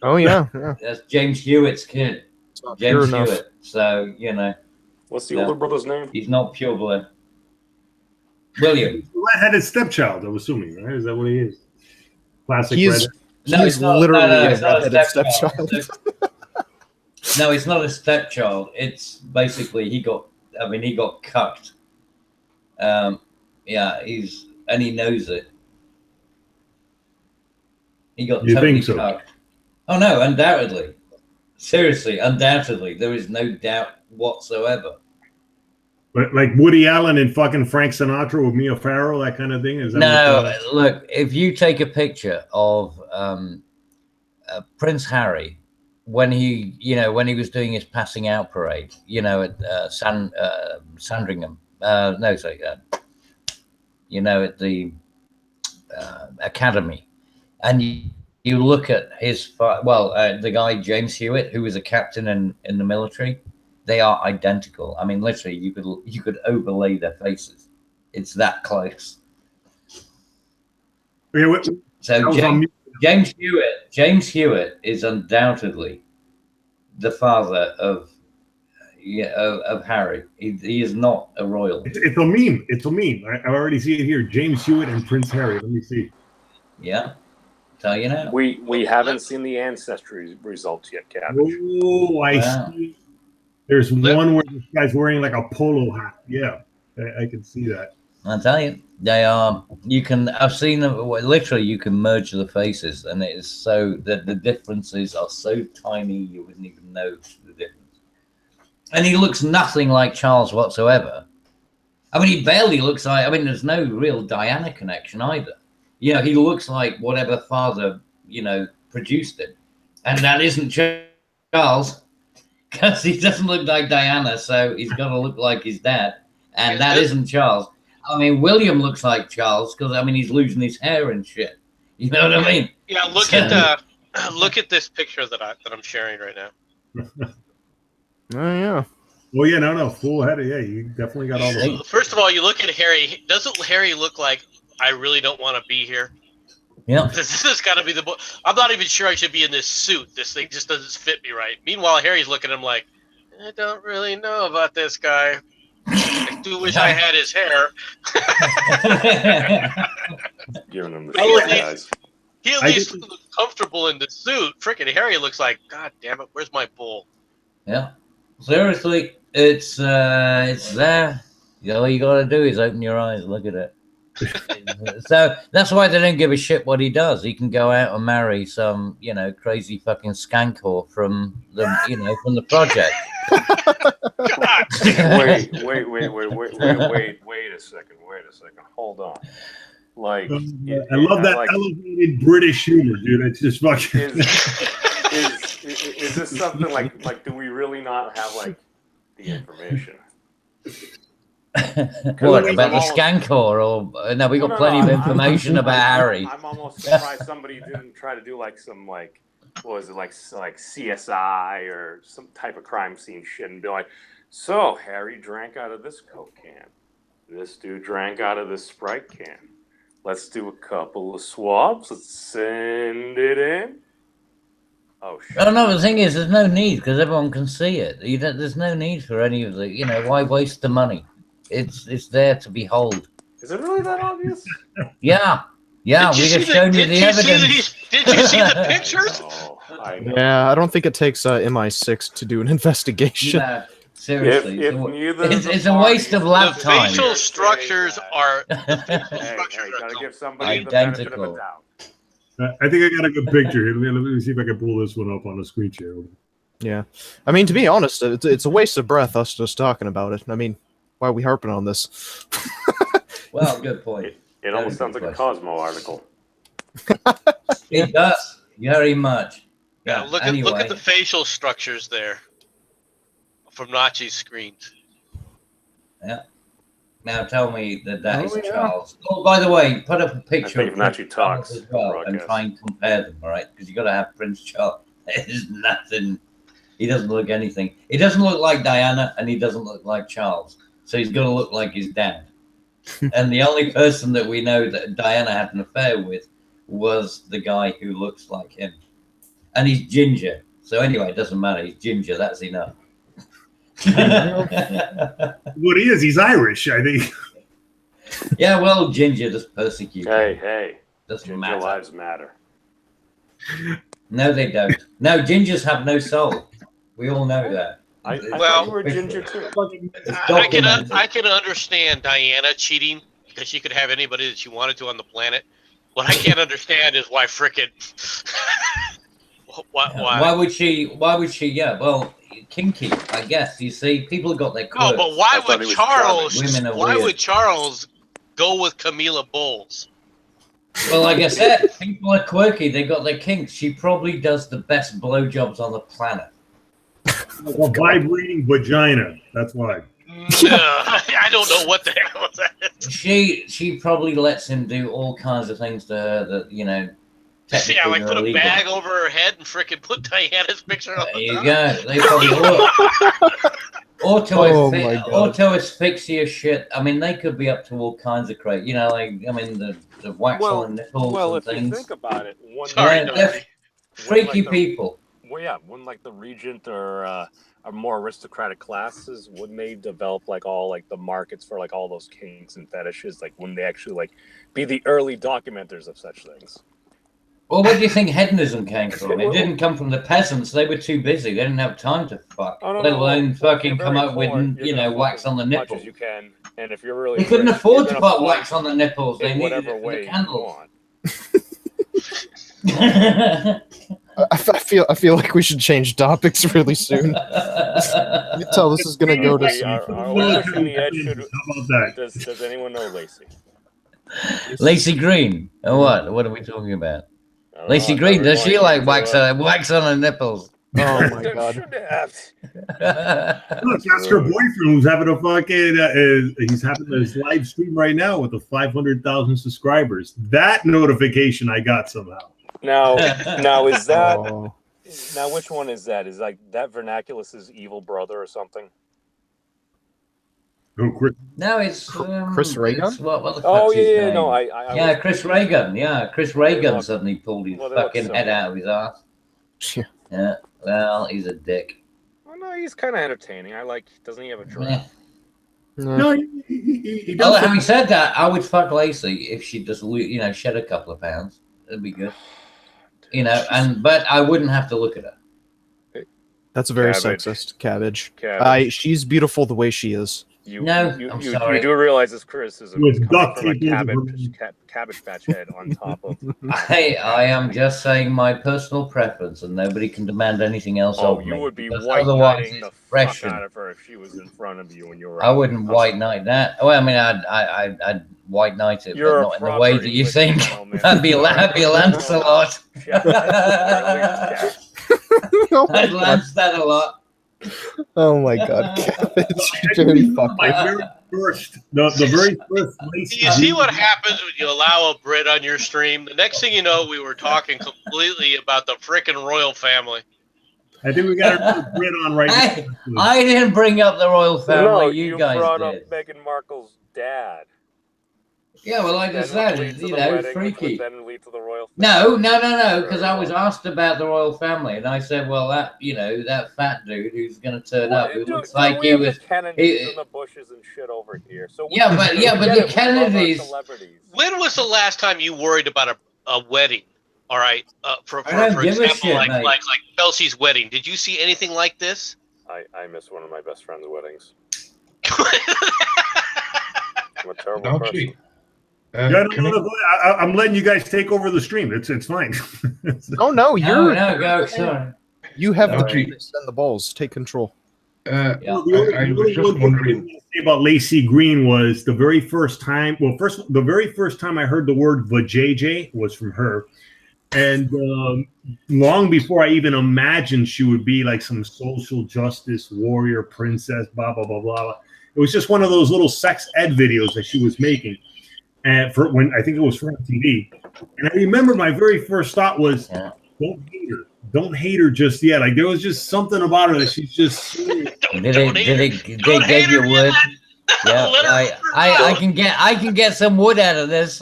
Oh yeah, That's James Hewitt's kid. It's not James pure enough. Hewitt. So What's the older brother's name? he's not pure blood. William. Redheaded stepchild, I'm assuming, right? Is that what he is? Classic redhead. He's literally a redheaded stepchild. No, it's not a stepchild. It's basically he got cucked. And he knows it. He got totally cucked. Oh no, undoubtedly. Seriously, undoubtedly. There is no doubt whatsoever. But like Woody Allen and fucking Frank Sinatra with Mia Farrow, that kind of thing? Is that no, look, if you take a picture of Prince Harry when he was doing his passing out parade, at Sandringham, at the academy, and you look at his the guy James Hewitt, who was a captain in the military. They are identical. I mean, literally, you could overlay their faces. It's that close. So James Hewitt is undoubtedly the father of Harry. He is not a royal. It's a meme. It's a meme. I already see it here. James Hewitt and Prince Harry. Let me see. Yeah. Tell you now. We haven't seen the ancestry results yet, Cabbage. Oh, I see. There's one where this guy's wearing like a polo hat. Yeah, I can see that. I'll tell you, they are. I've seen them. Literally, you can merge the faces, and it is so that the differences are so tiny you wouldn't even know the difference. And he looks nothing like Charles whatsoever. I mean, he barely looks like. I mean, there's no real Diana connection either. He looks like whatever father produced him, and that isn't Charles. Because he doesn't look like Diana, so he's got to look like his dad, and that isn't Charles. I mean, William looks like Charles because he's losing his hair and shit. You know what I mean? Yeah. Look at this picture that I'm sharing right now. Oh yeah. Well, yeah, no, full head. Yeah, you definitely got all the. First of all, you look at Harry. Doesn't Harry look like I really don't want to be here? Yeah. This has got to be the. I'm not even sure I should be in this suit. This thing just doesn't fit me right. Meanwhile, Harry's looking at him like, I don't really know about this guy. I do wish I had his hair. Giving him the shit, guys. He at least looks comfortable in the suit. Freaking Harry looks like, God damn it, where's my bull? Yeah. Seriously, it's there. All you got to do is open your eyes, look at it. So that's why they don't give a shit what he does. He can go out and marry some, crazy fucking skank whore from the, from the project. Wait a second. Hold on. Like, I love that elevated British humor, dude. It's just fucking. Is this something like? Do we really not have the information? What about the skank whore? Or no, we got plenty of information about Harry. I'm almost surprised somebody didn't try to do some what was it like CSI or some type of crime scene shit and be like, so Harry drank out of this Coke can, this dude drank out of this Sprite can. Let's do a couple of swabs. Let's send it in. Oh shit! Oh no, the thing is, there's no need because everyone can see it. There's no need for any of the. Why waste the money? It's there to behold. Is it really that obvious? Yeah. We just shown you the evidence. Did you see the pictures? Yeah, I don't think it takes MI6 to do an investigation. No, seriously, it's a waste of lab the time. Facial structures are gotta give somebody identical. the benefit of a doubt. I think I got a good picture. Let me see if I can pull this one up on the screen share. Yeah, I mean, to be honest, it's a waste of breath us just talking about it. I mean, why are we harping on this? Well, good point. It almost sounds like a Cosmo article. It does very much. Yeah, look at the facial structures there from Nachi's screens. Yeah. Now tell me that is Charles. Oh, by the way, put up a picture of Nachi Prince talks Charles as well and try and compare them, all right? Because you got to have Prince Charles. There's nothing. He doesn't look anything. He doesn't look like Diana, and he doesn't look like Charles. So he's going to look like his dad. And the only person that we know that Diana had an affair with was the guy who looks like him. And he's ginger. So anyway, it doesn't matter. He's ginger. That's enough. What he is, he's Irish, I think. Yeah, well, ginger just persecute. Hey. Doesn't Ginger matter. lives matter. No, they don't. No, gingers have no soul. We all know that. I thought you were ginger too. I can understand Diana cheating because she could have anybody that she wanted to on the planet. What I can't understand is why frickin' Why would she? Yeah, well, kinky, I guess. You see, people have got their quirks. Oh, but why would Charles? Women are Why weird. would Charles go with Camila Bowles? Well, like I said, people are quirky. They got their kinks. She probably does the best blowjobs on the planet. A vibrating vagina. That's why. I don't know what the hell is that. She probably lets him do all kinds of things to her that, you know. Yeah, like put illegal. a bag over her head and frickin' put Diana's picture on There you go. They probably auto asphyxia shit. I mean, they could be up to all kinds of crazy. You know, like the wax on the nipples well, and if things. you think about it, They're freaky people. Well, yeah, when like the regent or more aristocratic classes, when they develop like all like the markets for like all those kinks and fetishes, like when they actually like be the early documenters of such things. Well, where do you think hedonism came from? It didn't come from the peasants. They were too busy. They didn't have time to fuck, let alone fucking come up with, wax on the nipples. Much as you can, and if you're really they couldn't afford to put wax on the nipples. They needed it for the candles. I feel like we should change topics really soon. You can tell this is gonna go to Does anyone know Lacey? Lacey Green. Oh, what are we talking about? Lacey Green, does she like wax on her nipples? Oh my god. Look, that's her boyfriend who's having a fucking he's having this live stream right now with the 500,000 subscribers. That notification I got somehow. Now is that now which one is that? Is like that Vernaculus's evil brother or something? Oh, Chris. No, it's Chris Reagan. What the oh fuck's his yeah, name? no, I yeah, Chris Reagan. Yeah, Chris Reagan suddenly pulled his fucking head out of his ass. Yeah, well, he's a dick. Well, no, he's kind of entertaining. Doesn't he have a draft? No, he does. Having said that, I would fuck Lacey if she just, shed a couple of pounds. That'd be good. But I wouldn't have to look at her. That's very sexist. Cabbage. She's beautiful the way she is. I'm sorry. You do realize this criticism With is duct coming from tape a cabbage patch head on top of. I am just saying my personal preference, and nobody can demand anything else of me. You would be white knighting the fuck out of her if she was in front of you when you were. I wouldn't white knight that. Well, I mean, I'd white knight it, but not in the way that you think. I'd be Lancelot. I'd lance that a lot. Oh my god, Cabbage, dirty fucker. The very first Lacey. You see what happens when you allow a Brit on your stream? The next thing you know, we were talking completely about the frickin' royal family. I think we got a Brit on right now. I didn't bring up the royal family. No, you guys brought did. up Meghan Markle's dad. Yeah, well, like I said, freaky. Then lead to the royal family. No, because I was asked about the royal family, and I said, well, that fat dude who's going to turn up, it looks like he was. Kennedys in the bushes and shit over here. So but the Kennedys. When was the last time you worried about a wedding? All right, for example, like Chelsea's wedding. Did you see anything like this? I missed one of my best friend's weddings. I'm a terrible Nachi. person. I'm letting you guys take over the stream. It's fine. Oh no, go. Sorry. You have the penis and the balls. Take control. I was just wondering about Lacey Green was the very first time. Well, the very first time I heard the word vajayjay was from her. And long before I even imagined she would be like some social justice warrior princess, blah, blah, blah, blah. It was just one of those little sex ed videos that she was making. And for when I think it was for TV. And I remember my very first thought was, don't hate her. Don't hate her just yet. Like there was just something about her that she's just. Did they give you wood? Yeah, I can get some wood out of this.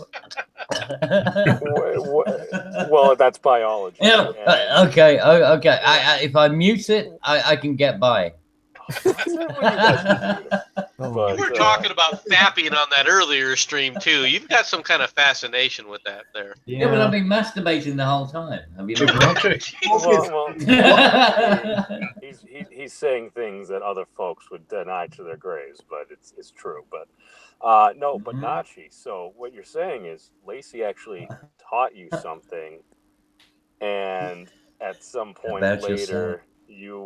Well, that's biology. Yeah. Okay. If I mute it, I can get by. We were talking about fapping on that earlier stream too. You've got some kind of fascination with that there. Yeah, but I've been masturbating the whole time. Have you he's saying things that other folks would deny to their graves, but it's true. But no, but Nachi. So what you're saying is Lacey actually taught you something, and at some point later you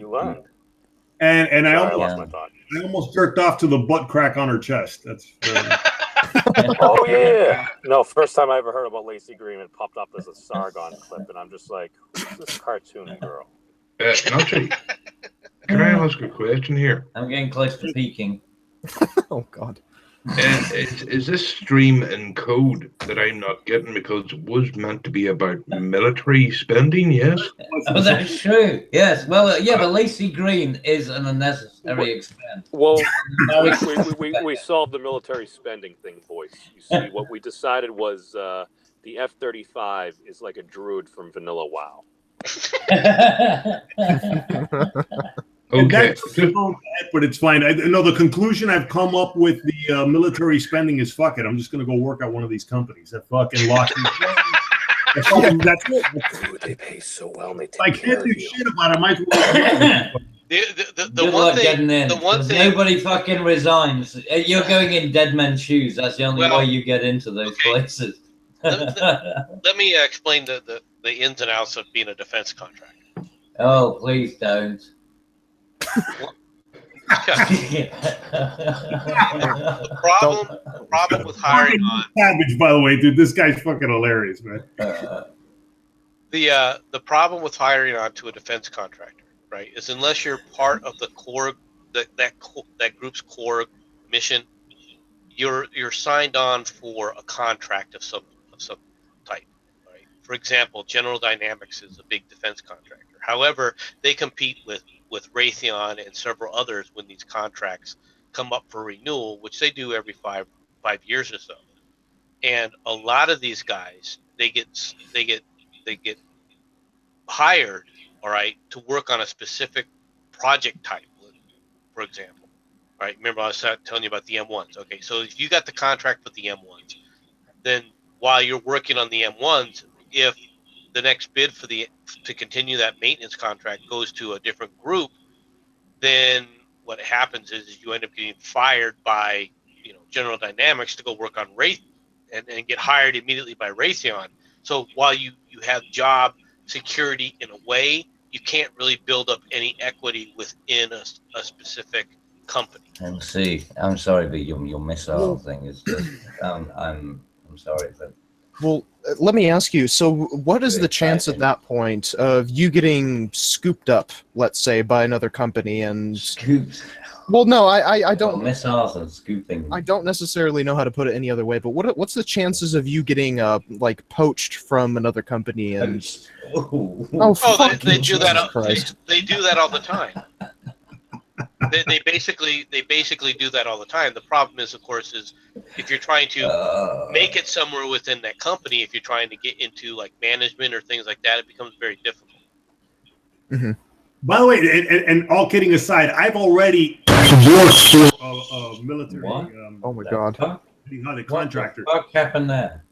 learned. And Sorry, I lost my thought. almost jerked off to the butt crack on her chest. That's oh yeah. No, first time I ever heard about Lacey Green, it popped up as a Sargon clip, and I'm just like, who's this cartoon girl? Nachi, can I ask a question here? I'm getting close to peaking. Oh God. Is this stream in code that I'm not getting, because it was meant to be about military spending? Yes. Oh, that's true. Yes. Well, yeah, but Lacey Green is an unnecessary expense. Well, we solved the military spending thing, boys. You see, what we decided was the F-35 is like a druid from Vanilla WoW. Okay, but it's fine. I know the conclusion I've come up with the military spending is fuck it. I'm just going to go work at one of these companies that fucking lost. That's it. Dude, they pay so well. They take I can't do shit about it. I might as well. The one thing, nobody fucking resigns. You're going in dead men's shoes. That's the only way you get into those places. let me explain the ins and outs of being a defense contractor. Oh, please don't. The problem with hiring on Savage, by the way, dude, this guy's fucking hilarious, man. The problem with hiring on to a defense contractor, right, is unless you're part of the core that group's core mission, you're signed on for a contract of some type, right? For example, General Dynamics is a big defense contractor. However, they compete with Raytheon and several others when these contracts come up for renewal, which they do every five years or so. And a lot of these guys, they get hired, all right, to work on a specific project type, for example. All right, remember I was telling you about the M1s. Okay, so if you got the contract with the M1s, then while you're working on the M1s, if the next bid to continue that maintenance contract goes to a different group, then what happens is you end up getting fired by General Dynamics to go work on and get hired immediately by Raytheon. So while you have job security in a way, you can't really build up any equity within a specific company. And see, I'm sorry, but your missile thing is just I'm sorry, but. Well, let me ask you, so what is the chance at that point of you getting scooped up, let's say, by another company and... Scooped? Well, no, I don't... Well, missiles and scooping. I don't necessarily know how to put it any other way, but what's the chances of you getting, like, poached from another company and... They do that. They do that all the time. They basically do that all the time. The problem is, of course, is if you're trying to make it somewhere within that company, if you're trying to get into like management or things like that, it becomes very difficult. Mm-hmm. By the way, and all kidding aside, I've already worked for a military. Oh my God! Contractor. What happened there?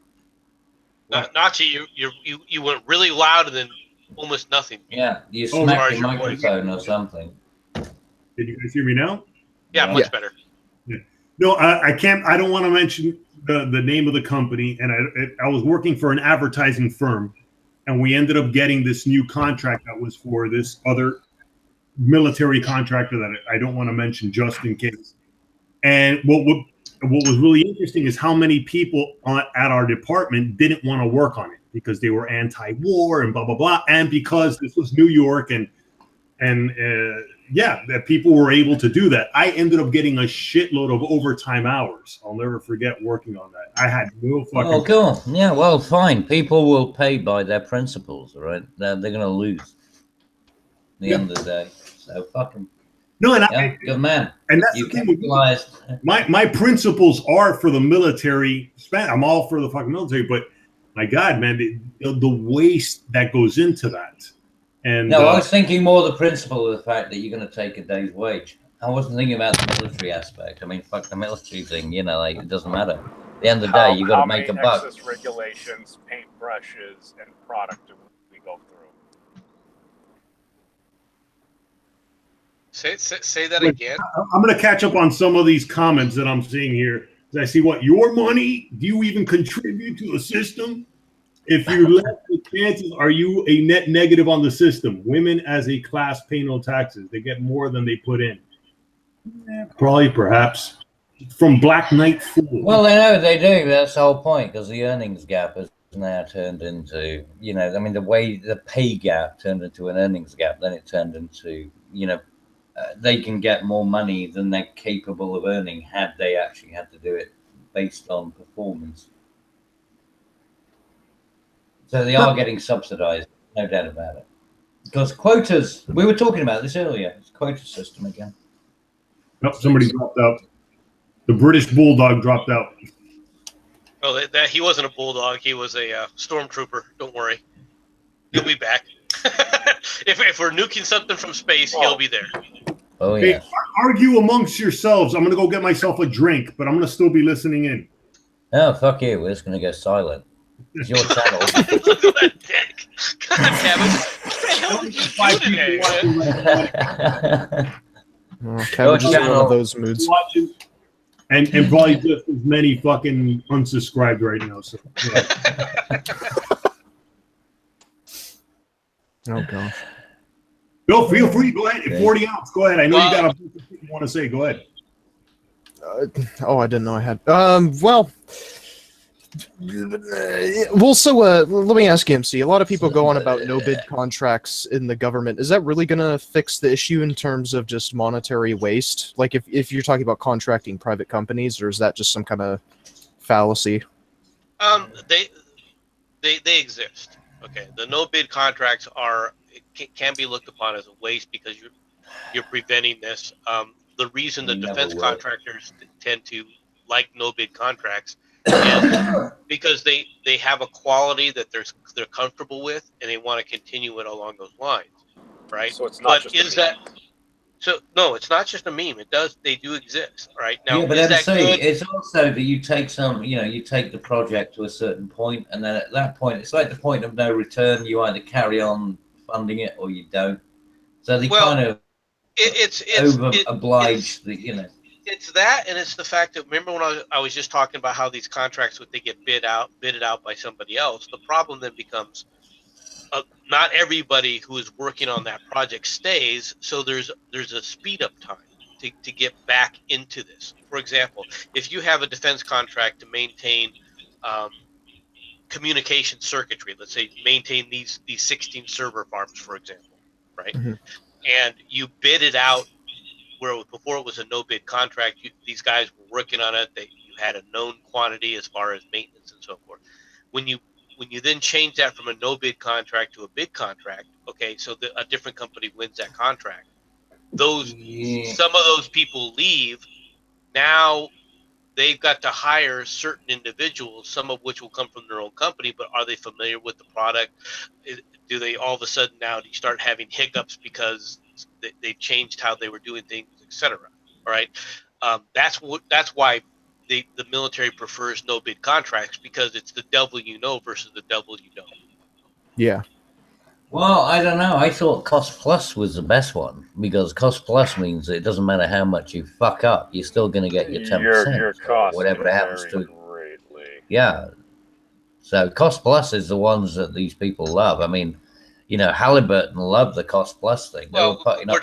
Nachi, you went really loud and then almost nothing. Yeah, you smacked your microphone or something. Did you guys hear me now? Yeah, much better. Yeah. No, I can't. I don't want to mention the name of the company. And I was working for an advertising firm, and we ended up getting this new contract that was for this other military contractor that I don't want to mention just in case. And what was really interesting is how many people at our department didn't want to work on it because they were anti-war and blah blah blah, and because this was New York and yeah, that people were able to do that. I ended up getting a shitload of overtime hours. I'll never forget working on that. I had no fucking. Oh, cool. Yeah, well, fine. People will pay by their principles, all right? They're going to lose at the end of the day. So fucking. No, and yeah, good man. And that's you the thing with capitalized. my principles are for the military. I'm all for the fucking military, but my God, man, the waste that goes into that. And no, I was thinking more the principle of the fact that you're going to take a day's wage. I wasn't thinking about the military aspect. I mean, fuck the military thing, you know, like it doesn't matter. At the end of the day, you got to make a buck. How many excess regulations, paintbrushes, and product do we go through? Say that again. I'm going to catch up on some of these comments that I'm seeing here. I see what your money. Do you even contribute to a system? If you left the chances, are you a net negative on the system? Women as a class pay no taxes. They get more than they put in. Probably, perhaps. From Black Knight Fool. Well, they know they do. That's the whole point, because the earnings gap has now turned into, you know, I mean, the pay gap turned into an earnings gap. Then it turned into, you know, they can get more money than they're capable of earning had they actually had to do it based on performance. So they are getting subsidized, no doubt about it. Because quotas, we were talking about this earlier, it's a quota system again. Nope, somebody dropped out. The British Bulldog dropped out. Oh, that he wasn't a bulldog. He was a stormtrooper. Don't worry. He'll be back. if we're nuking something from space, he'll be there. Oh, hey, yeah. Argue amongst yourselves. I'm going to go get myself a drink, but I'm going to still be listening in. Oh, fuck you. We're just going to go silent. It's your channel. Look at that dick. God damn it. What the hell did you do today, man? Cabbage is in one of those moods. And probably just as many fucking unsubscribed right now. So, oh gosh. Bill, feel free. Go ahead. 40 ounce. Go ahead. I know you got a you want to say. Go ahead. I didn't know I had. Well, so let me ask you, MC. A lot of people go on about no bid contracts in the government. Is that really going to fix the issue in terms of just monetary waste? Like if you're talking about contracting private companies, or is that just some kind of fallacy? They exist. Okay, the no bid contracts can be looked upon as a waste because you're preventing this. The reason the defense contractors tend to like no bid contracts is because they have a quality that they're comfortable with, and they want to continue it along those lines, right? So it's not no, it's not just a meme. They do exist, right? Now, yeah, but is that good? It's also that you take you take the project to a certain point, and then at that point, it's like the point of no return. You either carry on funding it or you don't. So they kind of oblige the, you know. It's that, and it's the fact that, remember when I was just talking about how these contracts, they get bidded out by somebody else. The problem then becomes not everybody who is working on that project stays, so there's a speed up time to get back into this. For example, if you have a defense contract to maintain communication circuitry, let's say maintain these 16 server farms, for example, right? Mm-hmm. And you bid it out where before it was a no bid contract, these guys were working on it. You had a known quantity as far as maintenance and so forth. When you then change that from a no bid contract to a bid contract, okay, so a different company wins that contract. Some of those people leave. Now they've got to hire certain individuals, some of which will come from their own company, but are they familiar with the product? Do they all of a sudden now you start having hiccups because they've changed how they were doing things, etc. All right, that's why the military prefers no bid contracts, because it's the devil you know versus the devil you don't. Yeah. Well, I don't know. I thought cost plus was the best one, because cost plus means it doesn't matter how much you fuck up, you're still going to get your 10%. Your cost, whatever it happens to. Greatly. Yeah. So cost plus is the ones that these people love. I mean, Halliburton loved the cost plus thing. They were putting I'm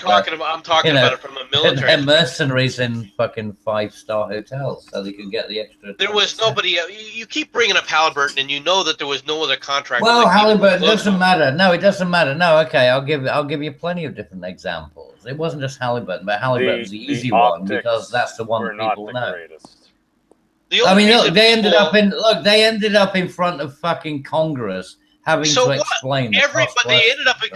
talking about it from a military. They're mercenaries in fucking 5-star hotels, so they could get the extra. There was nobody. You keep bringing up Halliburton, and you know that there was no other contractor. Well, Halliburton doesn't matter. No, it doesn't matter. No, okay, I'll give you plenty of different examples. It wasn't just Halliburton, but Halliburton's the easy one because that's the one that people know. I mean, look, they ended up in front of fucking Congress having to explain. They ended up in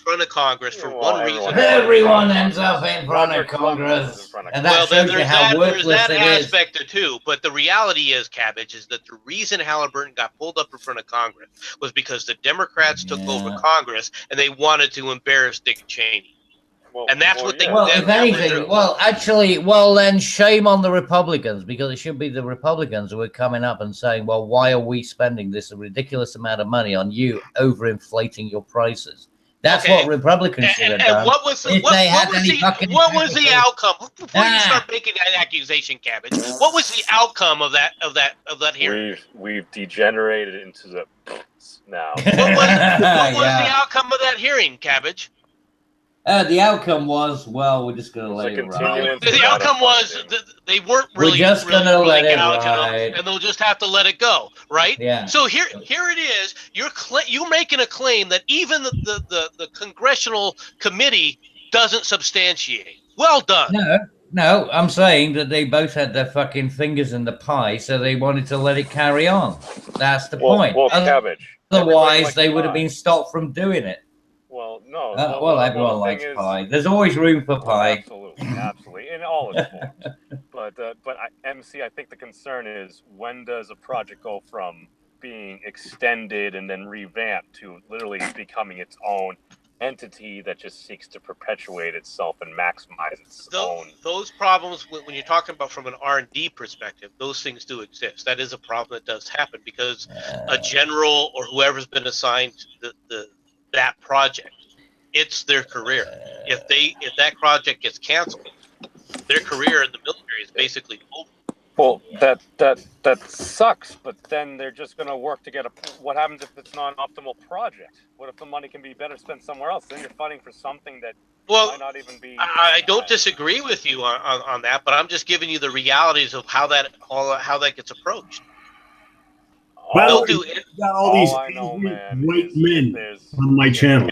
front of Congress for one reason. Everyone ends up in front of Congress, and that shows you how worthless there's that it is. aspect too. But the reality is, Cabbage, is that the reason Halliburton got pulled up in front of Congress was because the Democrats took over Congress and they wanted to embarrass Dick Cheney. And that's what they did. Well, if anything, then shame on the Republicans, because it should be the Republicans who are coming up and saying, well, why are we spending this ridiculous amount of money on you overinflating your prices? That's what Republicans should have done. And what was the outcome? Before you start making that accusation, Cabbage, what was the outcome of that hearing? We've degenerated into the now. What was the outcome of that hearing, Cabbage? The outcome was, well, we're just going to let it ride. The outcome was they weren't really just going to let it ride, and they'll just have to let it go, right? Yeah. So here it is. You're making a claim that even the congressional committee doesn't substantiate. Well done. No, I'm saying that they both had their fucking fingers in the pie, so they wanted to let it carry on. That's the point. Well, Cabbage. Otherwise, they would have been stopped from doing it. Well, no. Everyone likes pie. There's always room for pie. Absolutely, in all its forms. But MC, I think the concern is, when does a project go from being extended and then revamped to literally becoming its own entity that just seeks to perpetuate itself and maximize its own? Those problems, when you're talking about from an R&D perspective, those things do exist. That is a problem that does happen because a general or whoever's been assigned that project, it's their career. If that project gets canceled, their career in the military is basically over. Well, that sucks, but then they're just going to work to get what happens if it's not an optimal project? What if the money can be better spent somewhere else? Then you're fighting for something that might not even be. I don't disagree with you on that, but I'm just giving you the realities of how that gets approaced. Well, you got all these white men on my channel.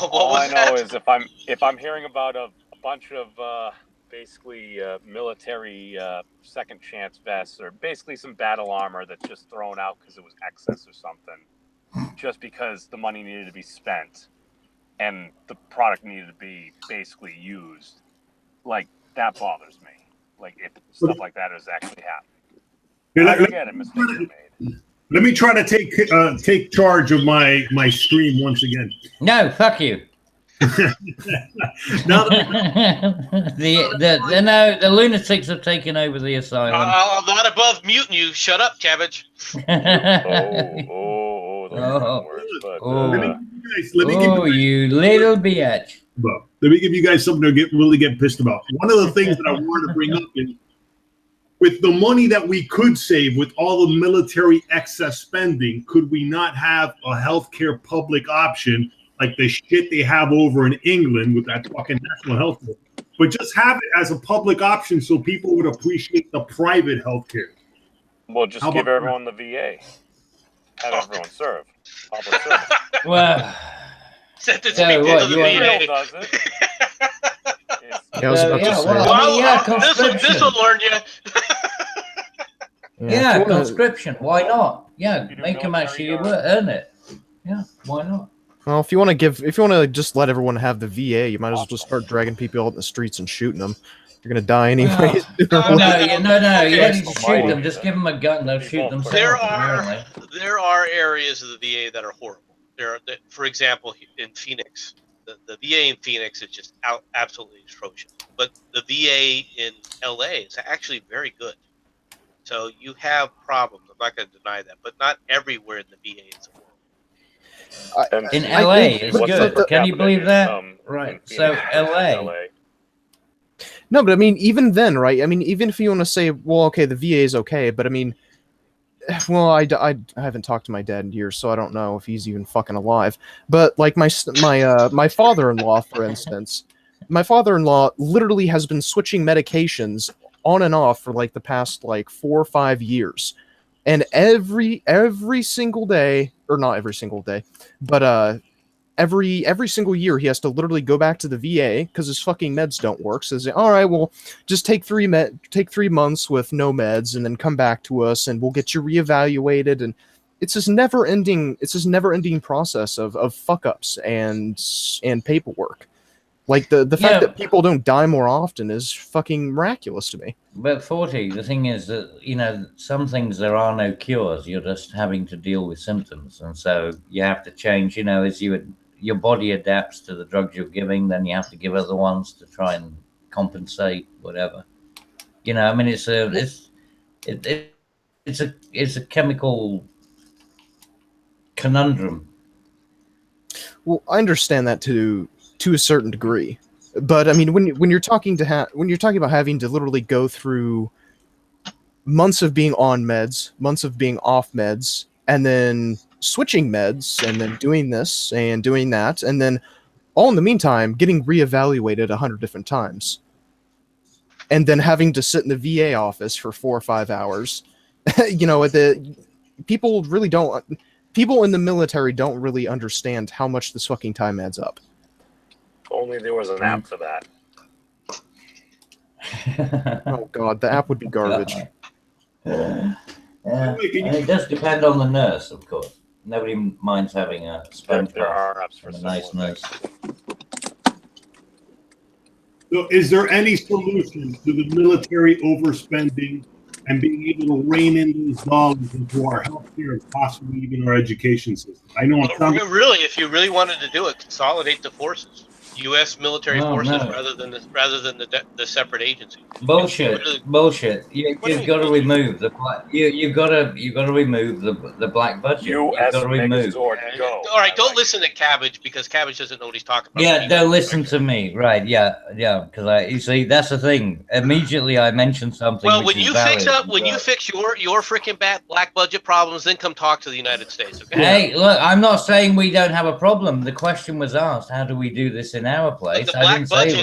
All I know is if I'm hearing about a bunch of basically military second chance vests, or basically some battle armor that's just thrown out because it was excess or something, just because the money needed to be spent and the product needed to be basically used, like, that bothers me. Like, if stuff like that is actually happening. Let me try to take charge of my stream once again. No, fuck you. Now the lunatics have taken over the asylum. I'm not above muting you. Shut up, Cabbage. You little bitch. Let me give you guys something to really get pissed about. One of the things that I wanted to bring up is, with the money that we could save with all the military excess spending, could we not have a healthcare public option like the shit they have over in England with that fucking national health care? But just have it as a public option so people would appreciate the private healthcare. Well, just give everyone the VA. Have everyone serve. Public service. Well, send it to people to the VA. Does it? I was about to say. This will learn you. Yeah, conscription. Why not? Yeah, make them actually earn it. Yeah, why not? Well, if you want to just let everyone have the VA, you might as well just start dragging people out in the streets and shooting them. You're gonna die anyways. No, you don't need to shoot them. Just give them a gun. They'll shoot themselves. There are areas of the VA that are horrible. For example, in Phoenix, the VA in Phoenix is just absolutely atrocious. But the VA in LA is actually very good. So you have problems. I'm not going to deny that, but not everywhere in the VA is horrible. In LA, it's good. Can you believe that? Right. So LA. No, but I mean, even then, right? I mean, even if you want to say, well, okay, the VA is okay, but I mean, well, I haven't talked to my dad in years, so I don't know if he's even fucking alive. But like my father-in-law, for instance, my father-in-law literally has been switching medications on and off for like the past like 4 or 5 years, and every single day, or not every single day, but every single year he has to literally go back to the VA because his fucking meds don't work. Says, all right, well, just take 3 months with no meds, and then come back to us, and we'll get you reevaluated. And it's this never ending process of fuck ups and paperwork. Like the fact that people don't die more often is fucking miraculous to me. But 40, the thing is that, you know, some things there are no cures. You're just having to deal with symptoms. And so you have to change, you know, as your body adapts to the drugs you're giving, then you have to give other ones to try and compensate, whatever. You know, I mean, it's a chemical conundrum. Well, I understand that to a certain degree, but I mean, when you're talking about having to literally go through months of being on meds, months of being off meds, and then switching meds, and then doing this and doing that, and then all in the meantime getting reevaluated 100 different times, and then having to sit in the VA office for 4 or 5 hours, you know, people in the military don't really understand how much this fucking time adds up. If only there was an app for that. Oh god, the app would be garbage. Yeah. It does depend on the nurse, of course. Nobody minds having a sponge There bath are apps for and a nice nurse. So is there any solution to the military overspending and being able to rein in those dollars into our healthcare and possibly even our education system? I know Really, if you really wanted to do it, consolidate the forces. U.S. military forces rather than the separate agency. Bullshit! Really, bullshit! You've got to remove the you've got to remove the black budget. U.S. You've got to remove. Go. All right, don't listen to Cabbage because Cabbage doesn't know what he's talking about. Yeah, don't listen to me. Right? Yeah. Because you see, that's the thing. Immediately, I mentioned something. Well, which when you fix your freaking black budget problems, then come talk to the United States. Okay? Hey, look, I'm not saying we don't have a problem. The question was asked, how do we do this in our place? The black budgets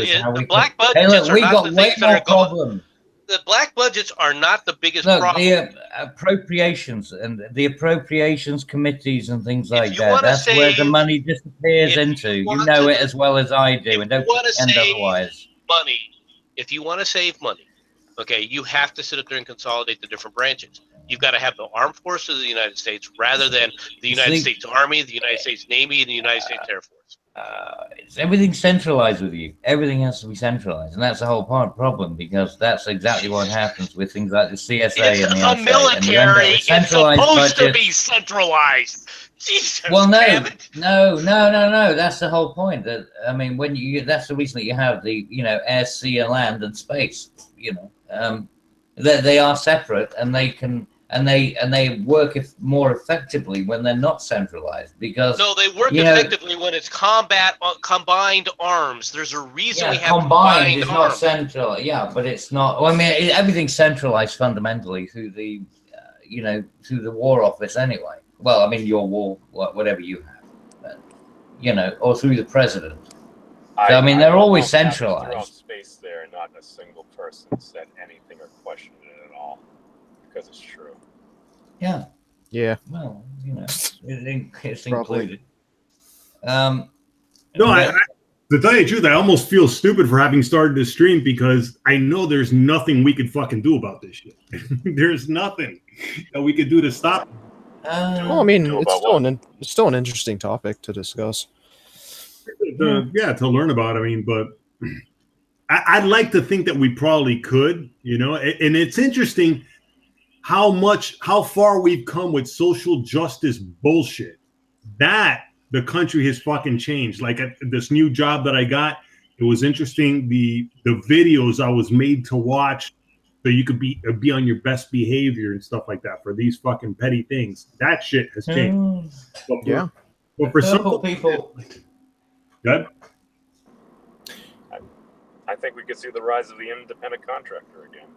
Hey, look, we got way more problems. The black budgets are not the biggest Look, problem. the appropriations and the appropriations committees and things like that, that's where the money disappears into. You know it as well as I do, and don't pretend otherwise. If you want to save money, okay, you have to sit up there and consolidate the different branches. You've got to have the armed forces of the United States rather than the United States Army, the United States Navy, and the United States Air Force. Everything's centralized with you. Everything has to be centralized, and that's the whole problem, because that's exactly what happens with things like the CSA and the military. It's supposed to be centralized. Jesus, well, no. That's the whole point. That I mean, that's the reason that you have the air, sea, and land and space. They are separate, and they can. And they work more effectively when they're not centralized, because they work effectively when it's combined arms. There's a reason we have combined. It's not central, but it's not. Well, I mean, everything's centralized fundamentally through the through the War Office anyway. Well, I mean, your war, whatever you have, but, or through the president. So, I mean, they're always centralized. Throughout space there, not a single person said anything or questioned it at all, because it's true. Yeah. Well, it's included. No, to tell you the truth, I almost feel stupid for having started this stream, because I know there's nothing we could fucking do about this shit. There's nothing that we could do to stop. Well, I mean, it's still an interesting topic to discuss. To learn about. I mean, but I'd like to think that we probably could, and it's interesting how far we've come with social justice bullshit. That the country has fucking changed. Like at this new job that I got, it was interesting. The videos I was made to watch, so you could be on your best behavior and stuff like that for these fucking petty things. That shit has changed. But for some people, good. I think we could see the rise of the independent contractor again.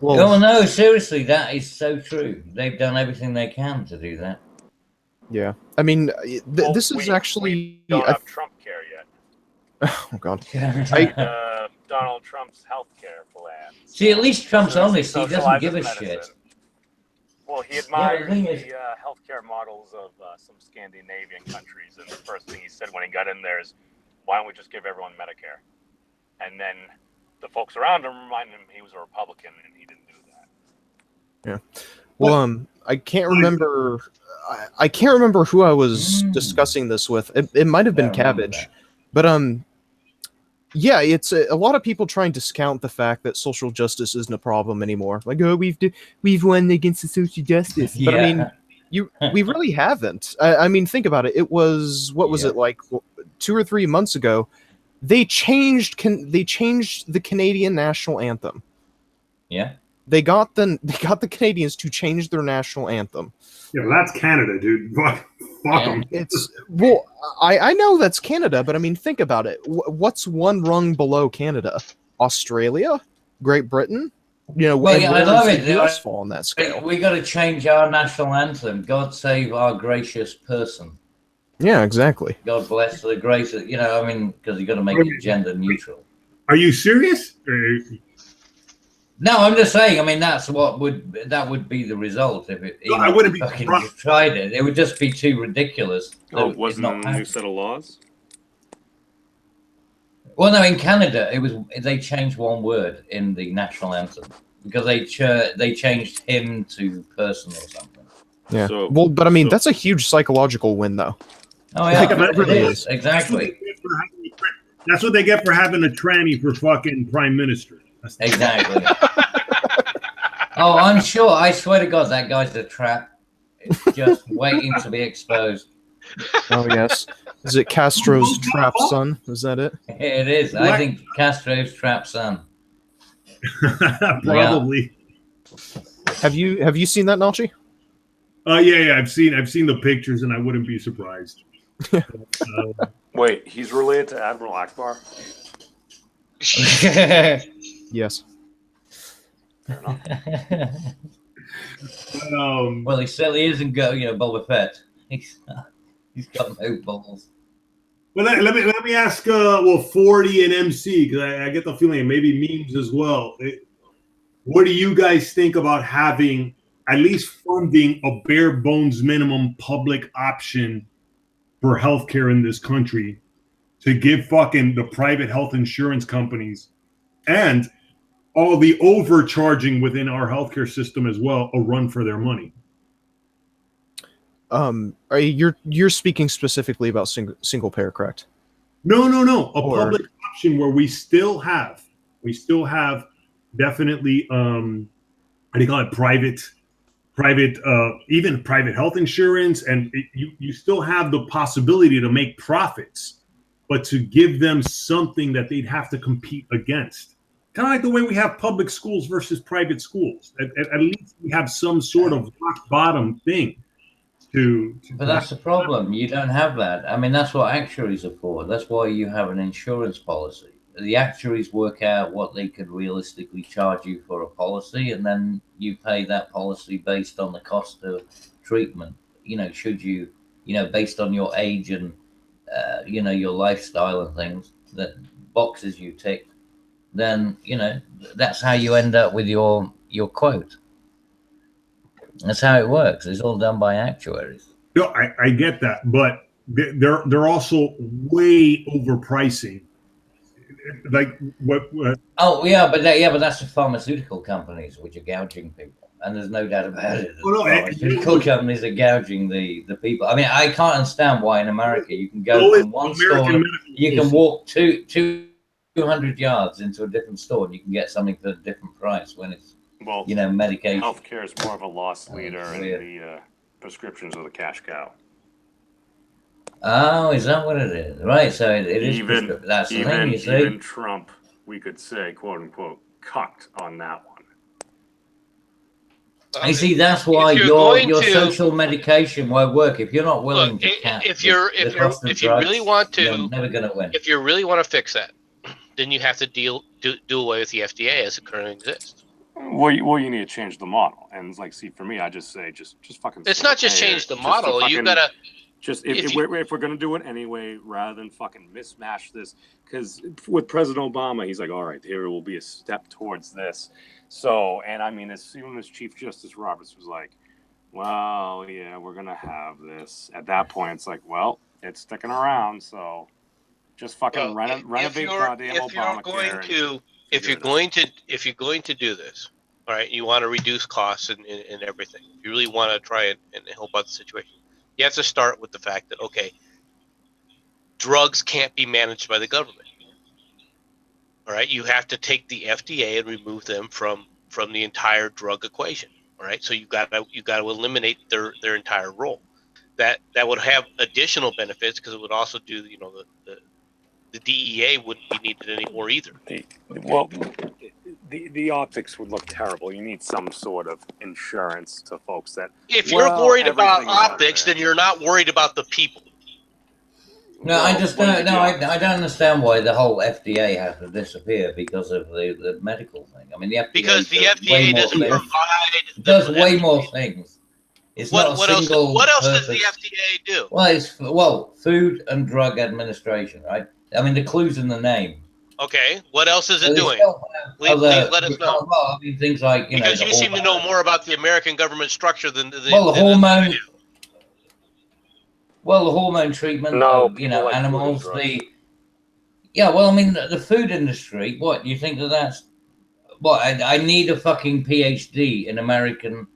Well, Oh no, seriously, that is so true. They've done everything they can to do that. yeah. I mean, Well, this is actually. we don't have Trump care yet. Oh God. Donald Trump's health care plan. See, at least Trump's As soon as honest. He doesn't socializes give a medicine- shit. Well, he the admires thing is- the healthcare models of some Scandinavian countries, and the first thing he said when he got in there is, "Why don't we just give everyone Medicare?" And then the folks around him reminded him he was a Republican, and he didn't do that. Yeah. Well, I can't remember. I can't remember who I was discussing this with. It might have been Cabbage, but yeah, it's a lot of people trying to discount the fact that social justice isn't a problem anymore. Like, oh, we've won against the social justice, but I mean, we really haven't. I mean, think about it. It was what was it like 2 or 3 months ago? They changed the Canadian national anthem. Yeah. They got the Canadians to change their national anthem. Yeah, that's Canada, dude. Fuck them. It's well, I know that's Canada, but I mean, think about it. What's one rung below Canada? Australia, Great Britain. You know, well, yeah, I love it. The US fall on that scale. We got to change our national anthem. God save our gracious person. Yeah, exactly. God bless the gracious. You know, I mean, because you got to make it gender neutral. Are you serious? No, I'm just saying. I mean, that would be the result if it. No, I wouldn't be fucking surprised. tried it. It would just be too ridiculous. Oh, wasn't it a new set of laws? Well, no, in Canada, they changed one word in the national anthem because they changed him to person or something. Yeah. Well, but I mean, that's a huge psychological win, though. Oh yeah, Like, it really is exactly. That's what they get for having a tranny for fucking prime minister. Exactly. Oh, I'm sure. I swear to God, that guy's a trap. It's just waiting to be exposed. Oh yes. Is it Castro's trap son? Is that it? It is. I think Castro's trap son. Probably. Yeah. Have you seen that, Nachi? Yeah. I've seen the pictures, and I wouldn't be surprised. Wait, he's related to Admiral Akbar? Yes. Well, he certainly isn't Boba Fett. He's got no balls. Well, let me ask 40 and MC, because I get the feeling maybe memes as well. What do you guys think about having at least funding a bare bones minimum public option for healthcare in this country to give fucking the private health insurance companies and all the overcharging within our healthcare system as well a run for their money? You're speaking specifically about single payer, correct? No. A public option where we still have definitely how do you call it, private even private health insurance, and you still have the possibility to make profits, but to give them something that they'd have to compete against. Kind of like the way we have public schools versus private schools. At least we have some sort of rock bottom thing. But that's the problem. You don't have that. I mean, that's what actuaries are for. That's why you have an insurance policy. The actuaries work out what they could realistically charge you for a policy, and then you pay that policy based on the cost of treatment. Should you, based on your age and, your lifestyle and things, that boxes you tick, then, that's how you end up with your quote. That's how it works. It's all done by actuaries. No, I get that, but they're also way overpricing. Like what? Oh yeah, but that's the pharmaceutical companies which are gouging people, and there's no doubt about it. Pharmaceutical companies are gouging the people. I mean, I can't understand why in America you can go from one store, you can walk 200 yards into a different store, and you can get something for a different price when it's medication. Healthcare is more of a loss leader, and the prescriptions are the cash cow. Oh, is that what it is? Right, so it is. That's the thing, you see. Even Trump, we could say, quote unquote, cucked on that one. You see, that's why your social medication won't work if you're not willing to cap. If you really want to, you're never going to win. If you really want to fix that, then you have to do away with the FDA as it currently exists. Well, you need to change the model, and like, see, for me, I just say just fucking. It's not just change the model. You gotta just if we're gonna do it anyway, rather than fucking mismatch this, because with President Obama, he's like, all right, here will be a step towards this. So, and I mean, as soon as Chief Justice Roberts was like, well, yeah, we're gonna have this. At that point, it's like, well, it's sticking around, so just fucking renovate goddamn Obamacare. If you're going to do this, all right, you want to reduce costs and everything. If you really want to try and help out the situation, you have to start with the fact that, okay, drugs can't be managed by the government. All right, you have to take the FDA and remove them from the entire drug equation. All right, so you got to eliminate their entire role. That would have additional benefits because it would also do, you know, the DEA wouldn't be needed anymore either. The optics would look terrible. You need some sort of insurance to folks that. If you're worried about optics, then you're not worried about the people. No, I just don't. No, I don't understand why the whole FDA has to disappear because of the medical thing. I mean, the FDA because the FDA doesn't provide. Does way more things. It's not a single. What else does the FDA do? Well, Food and Drug Administration, right? I mean, the clue's in the name. Okay, what else is it doing? Please let us know. Well, I mean, things like because you seem to know more about the American government structure than the hormone. Well, the hormone treatment of like animals. Well, I mean, the food industry. What you think that's? What I need a fucking PhD in American,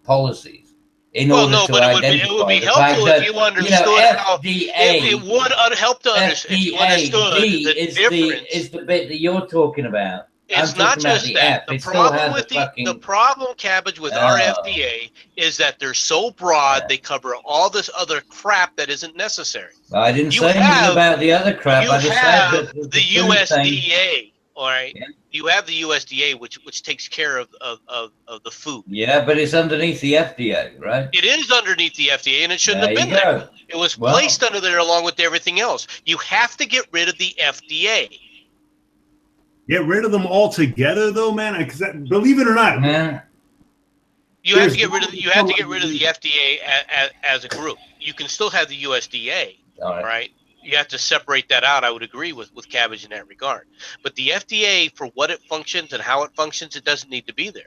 policies. In order to identify it would be helpful if you understood how FDA, it would help to understand if you understood the difference. Is the bit that you're talking about. It's not just that. The problem, Cabbage, with our FDA is that they're so broad, they cover all this other crap that isn't necessary. I didn't say anything about the other crap. I just said the USDA. All right, you have the USDA, which takes care of the food. Yeah, but it's underneath the FDA, right? It is underneath the FDA, and it shouldn't have been there. It was placed under there along with everything else. You have to get rid of the FDA. Get rid of them altogether, though, man. Because believe it or not, you have to get rid of the FDA as a group. You can still have the USDA, right? You have to separate that out. I would agree with Cabbage in that regard. But the FDA, for what it functions and how it functions, it doesn't need to be there,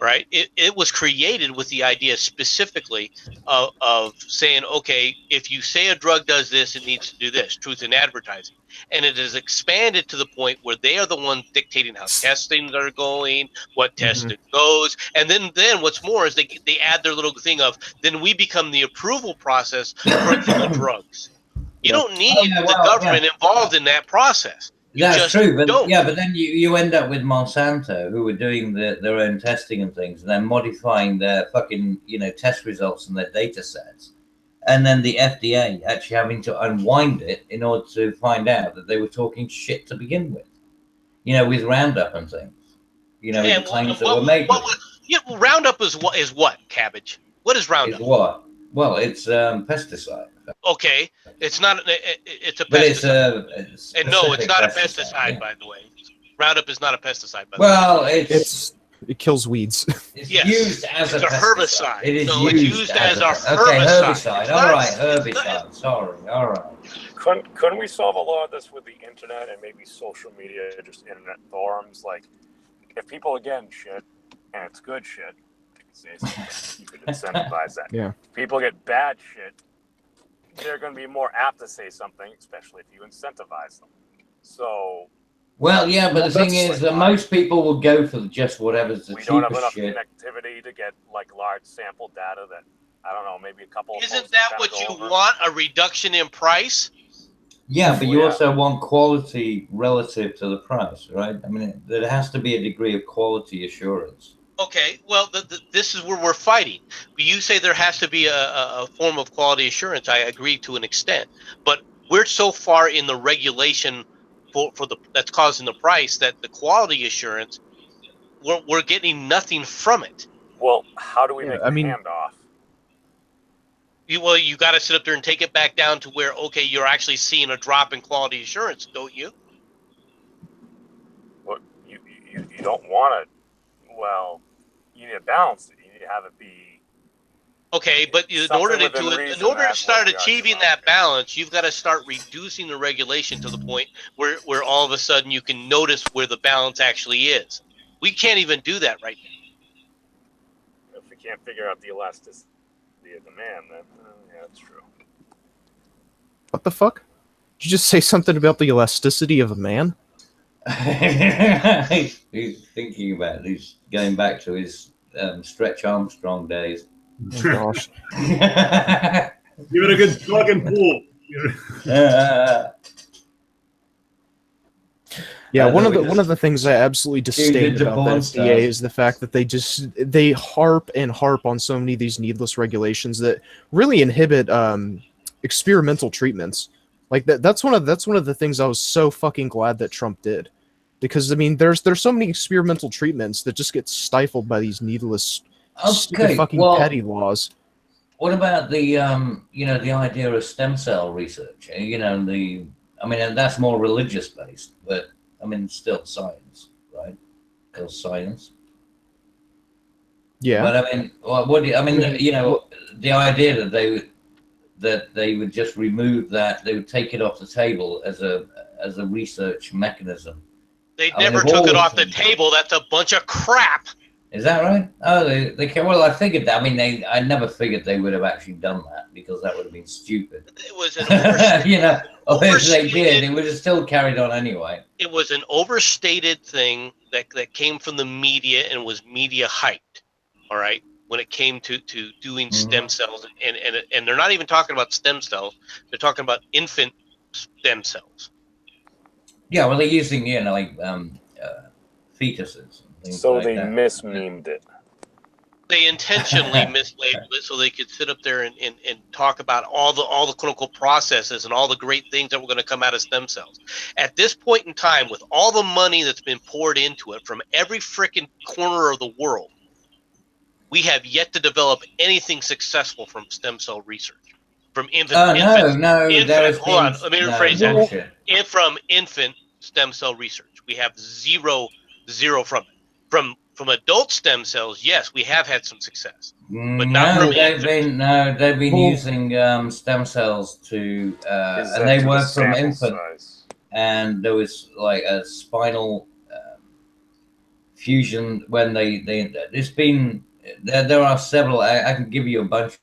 right? It was created with the idea specifically of saying, okay, if you say a drug does this, it needs to do this, truth in advertising. And it has expanded to the point where they are the ones dictating how testings are going, what testing goes. And then what's more is they add their little thing of, then we become the approval process for the drugs. You don't need the government involved in that process. That's true, but but then you end up with Monsanto, who are doing their own testing and things, and then modifying their fucking test results and their data sets, and then the FDA actually having to unwind it in order to find out that they were talking shit to begin with, with Roundup and things, the claims that were made. Roundup is what, Cabbage? What is Roundup? Is what? Well, it's pesticide. Okay, it's not. It's a pesticide. But it's not a pesticide, by the way. Roundup is not a pesticide, by the way. Well, it kills weeds. It's used as a herbicide. It is used as a herbicide. Okay, herbicide. All right, herbicide. Sorry. All right. Couldn't we solve a lot of this with the internet and maybe social media, just internet forums? Like, if people again shit, and it's good shit, you could incentivize that. Yeah. If people get bad shit, they're going to be more apt to say something, especially if you incentivize them. So. Well, yeah, but the thing is that most people will go for just whatever's the cheapest shit. We don't have enough connectivity to get large sample data that, I don't know, maybe a couple. Isn't that what you want? A reduction in price? Yeah, but you also want quality relative to the price, right? I mean, there has to be a degree of quality assurance. Okay, well, this is where we're fighting. You say there has to be a form of quality assurance. I agree to an extent, but we're so far in the regulation for that's causing the price that the quality assurance, we're getting nothing from it. Well, how do we make the handoff? You got to sit up there and take it back down to where, okay, you're actually seeing a drop in quality assurance, don't you? Well, you don't want to. Well, you need to balance it. You need to have it be. Okay, but in order to do it, in order to start achieving that balance, you've got to start reducing the regulation to the point where all of a sudden you can notice where the balance actually is. We can't even do that right now. If we can't figure out the elasticity of demand, then yeah, that's true. What the fuck? Did you just say something about the elasticity of a man? He's thinking about it. He's going back to his Stretch Armstrong days. Oh, gosh. Give it a good fucking pull. Yeah, one of the things I absolutely disdain about the FDA is the fact that they harp and harp on so many of these needless regulations that really inhibit experimental treatments. Like that's one of the things I was so fucking glad that Trump did, because I mean there's so many experimental treatments that just get stifled by these needless stupid fucking petty laws. What about the the idea of stem cell research? And that's more religious based, but I mean still science, right? Still science. Yeah. But I mean, the idea that they would just remove that, they would take it off the table as a research mechanism. They never took it off the table. That's a bunch of crap. Is that right? Oh, they can. Well, I figured that. I mean, I never figured they would have actually done that, because that would have been stupid. It was an if they did, it would have still carried on anyway. It was an overstated thing that came from the media and was media hyped. All right, when it came to doing stem cells, and they're not even talking about stem cells; they're talking about infant stem cells. Yeah, well, they're using fetuses. So they mismemed it. They intentionally mislabeled it so they could sit up there and talk about all the clinical processes and all the great things that were going to come out of stem cells. At this point in time, with all the money that's been poured into it from every freaking corner of the world, we have yet to develop anything successful from stem cell research. From infant. Hold on, let me rephrase that. From infant stem cell research, we have zero from it. From adult stem cells, yes, we have had some success, but not from infant. They've been using stem cells to, and they work from infant. And there was like a spinal fusion when it's been. There are several. I can give you a bunch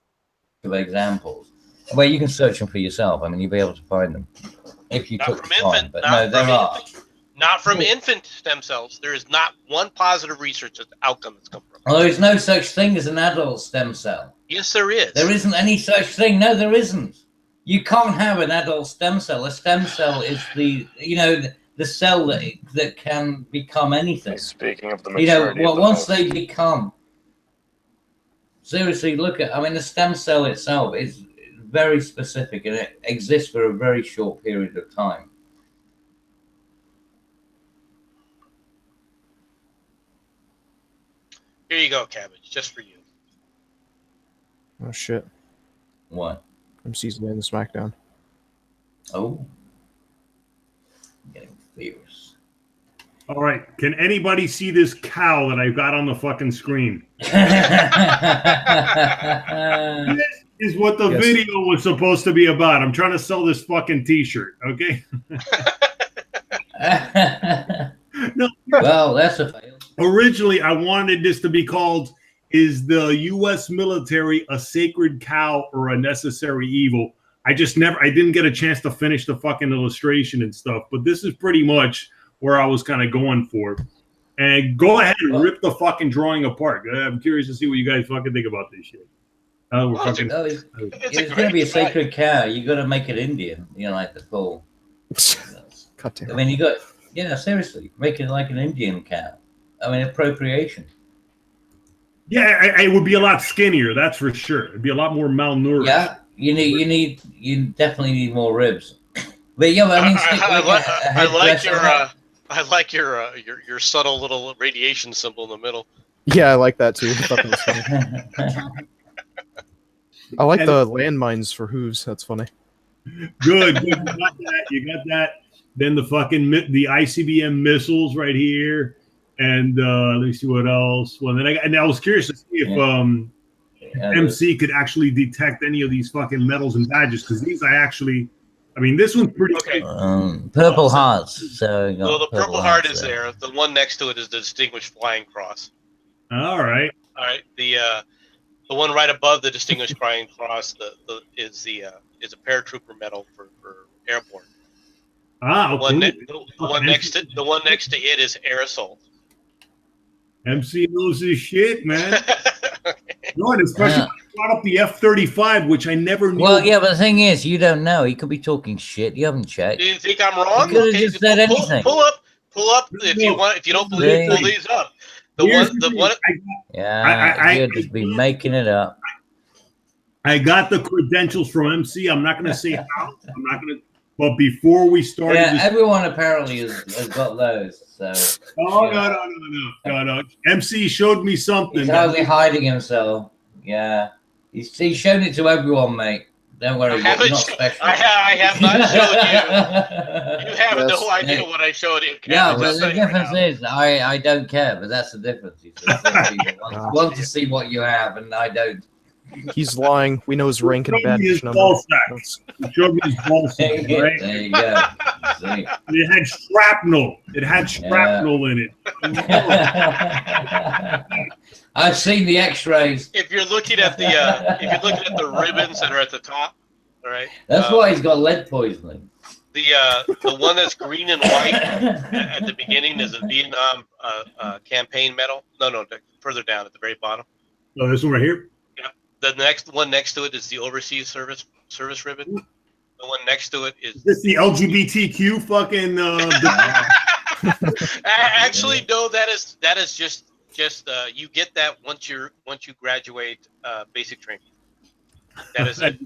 of examples. Well, you can search them for yourself. I mean, you'll be able to find them if you took the time. But no, there are. Not from infant stem cells. There is not one positive research outcome that's come from it. Well, there is no such thing as an adult stem cell. Yes, there is. There isn't any such thing. No, there isn't. You can't have an adult stem cell. A stem cell is the cell that can become anything. Speaking of the maturity, once they become. Seriously, look at. I mean, the stem cell itself is very specific, and it exists for a very short period of time. Here you go, Cabbage, just for you. Oh shit! What? MC's in the SmackDown. Oh, I'm getting fierce. All right, can anybody see this cow that I've got on the fucking screen? This is what the video was supposed to be about. I'm trying to sell this fucking T-shirt. Okay. No. Well, that's a fail. Originally, I wanted this to be called, "Is the U.S. military a sacred cow or a necessary evil?" I didn't get a chance to finish the fucking illustration and stuff, but this is pretty much where I was kind of going for. And go ahead and rip the fucking drawing apart. I'm curious to see what you guys fucking think about this shit. It's going to be a sacred cow. You got to make it Indian, like the full. I mean, seriously, make it like an Indian cow. I mean, appropriation. Yeah, it would be a lot skinnier, that's for sure. It'd be a lot more malnourished. Yeah, you definitely need more ribs. But yeah, I mean, I like your subtle little radiation symbol in the middle. Yeah, I like that too. I like And- the landmines for hooves. That's funny. Good. You got that. You got that. Then the fucking the ICBM missiles right here, and let me see what else. Well, then I was curious to see if MC could actually detect any of these fucking medals and badges, because these I mean, this one's pretty. Okay. Purple hearts. So we got Well, the purple heart is there. there. The one next to it is the Distinguished Flying Cross. All right. All right. The one right above the Distinguished Flying Cross is a paratrooper medal for airborne. Ah, okay. The one next to it is air assault. MC knows his shit, man. Okay. No, and especially when he brought up the F-35, which I never knew. Well, yeah, but the thing is, you don't know. He could be talking shit. You haven't checked. Do you think I'm wrong? You could have just said anything. Pull up if you want. If you don't believe, pull these up. The one. Yeah, you've just been making it up. I got the credentials from MC. I'm not going to say how. I'm not going to. But before we started, Yeah, everyone apparently has got those. So. Oh no! MC showed me something. He's hardly hiding himself. Yeah, he's shown it to everyone, mate. Don't worry, you're not special. I have not showed you. You have no idea what I showed you. Yeah, but the difference is, I don't care, but that's the difference. People want to see what you have, and I don't. He's lying. We know his rank and badge number. He showed me his ball sack, right? There you go. See? It had shrapnel. It had shrapnel in it. I've seen the X-rays. If you're looking at the ribbons that are at the top, all right. That's why he's got lead poisoning. The one that's green and white at the beginning is a Vietnam campaign medal. No, further down at the very bottom. Oh, this one right here. The next one next to it is the overseas service ribbon. The one next to it is this the LGBTQ fucking. Actually, no. That is just you get that once you graduate basic training. That is it.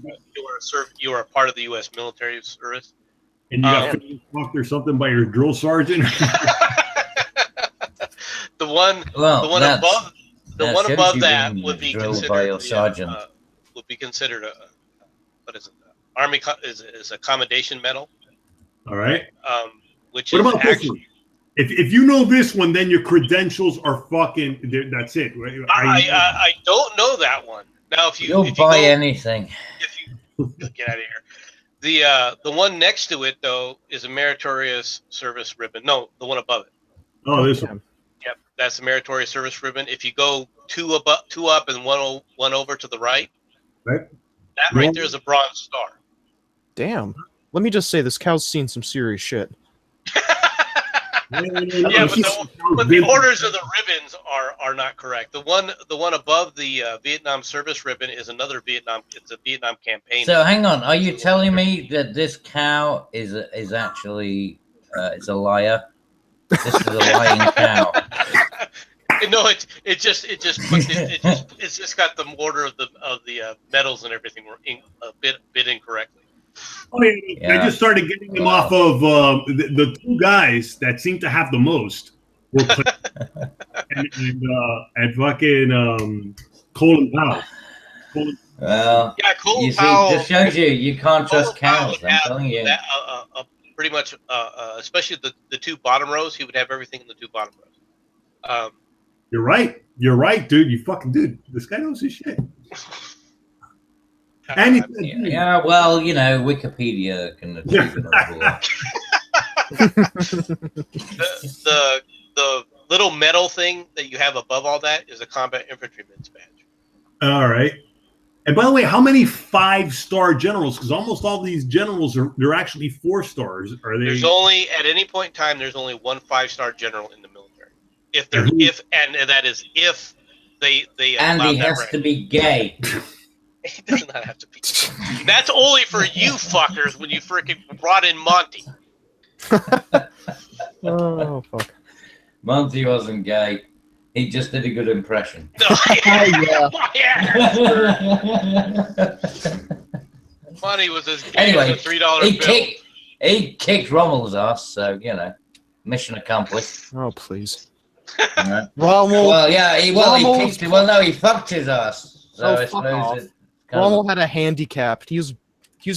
You are a part of the U.S. military service. And you got fucked or something by your drill sergeant. The one above. The one above that would be considered a what is it? Army is a commendation medal. All right. Which what is about this one? If you know this one, then your credentials are fucking. That's it. Right? I don't know that one. Now, if you buy anything, get out of here. The one next to it though is a meritorious service ribbon. No, the one above it. Oh, this one. Yep, that's the meritorious service ribbon. If you go two up and one over to the right, that right there is a bronze star. Damn. Let me just say, this cow's seen some serious shit. Yeah, but the orders of the ribbons are not correct. The one above the Vietnam service ribbon is another Vietnam. It's a Vietnam campaign. So hang on, are you telling me that this cow is actually it's a liar? This is a lying cow. No, it's just got the order of the medals and everything a bit incorrectly. Oh, yeah. I just started getting them off of the two guys that seem to have the most. And fucking Colin Powell. Well, yeah, Colin Powell. Just shows you can't trust cows. I'm telling you. Pretty much, especially the two bottom rows, he would have everything in the two bottom rows. You're right. You're right, dude. You fucking dude. This guy knows his shit. And yeah, well, you know, Wikipedia can achieve it all. The little metal thing that you have above all that is a combat infantryman's badge. All right. And by the way, how many 5-star generals? Because almost all these generals they're actually 4 stars. Are they? There's only at any point in time there's only one 5-star general in the military. If they and he has to be gay. He does not have to be. That's only for you fuckers when you freaking brought in Monty. Oh fuck. Monty wasn't gay. He just did a good impression. No, Monty was as gay anyway, as a $3 bill. He kicked Rommel's ass, so you know, mission accomplished. Oh please. Right. Rommel. Well, yeah, he kicked him. Well, no, he fucked his ass. So I fuck off. suppose Rommel had a handicap. He was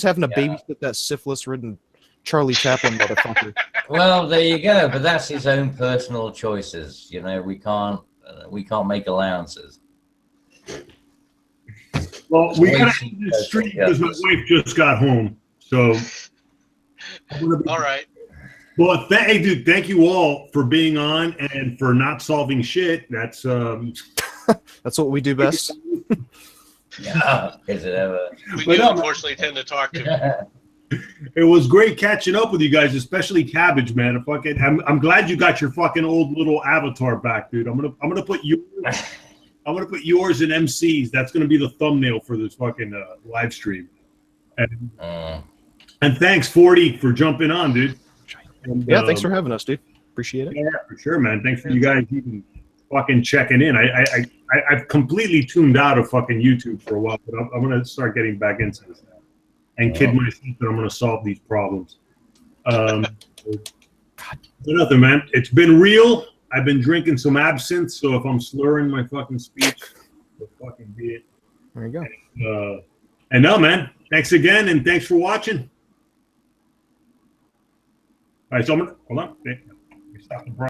having to Yeah. babysit that syphilis-ridden Charlie Chaplin motherfucker. Well, there you go. But that's his own personal choices. You know, we can't make allowances. Well, we got to Waiting end this stream for because my justice. wife just got home. So, All right. well, hey, dude, thank you all for being on and for not solving shit. That's That's what we do best. Yeah, is it ever? We But do no, unfortunately tend to talk to. it was great catching up with you guys, especially Cabbage, man. I'm glad you got your fucking old little avatar back, dude. I'm gonna put yours in MCs. That's gonna be the thumbnail for this fucking live stream. And thanks 40 for jumping on, dude. And, Yeah, thanks for having us, dude. Appreciate it. Yeah, for sure, man. Thanks for you guys even fucking checking in. I've completely tuned out of fucking YouTube for a while, but I'm gonna start getting back into this now and kid myself that I'm gonna solve these problems. Nothing, man. It's been real. I've been drinking some absinthe, so if I'm slurring my fucking speech, so fucking be it. There you go. And no, man. Thanks again, and thanks for watching. All right, so I'm gonna hold on. Let me stop the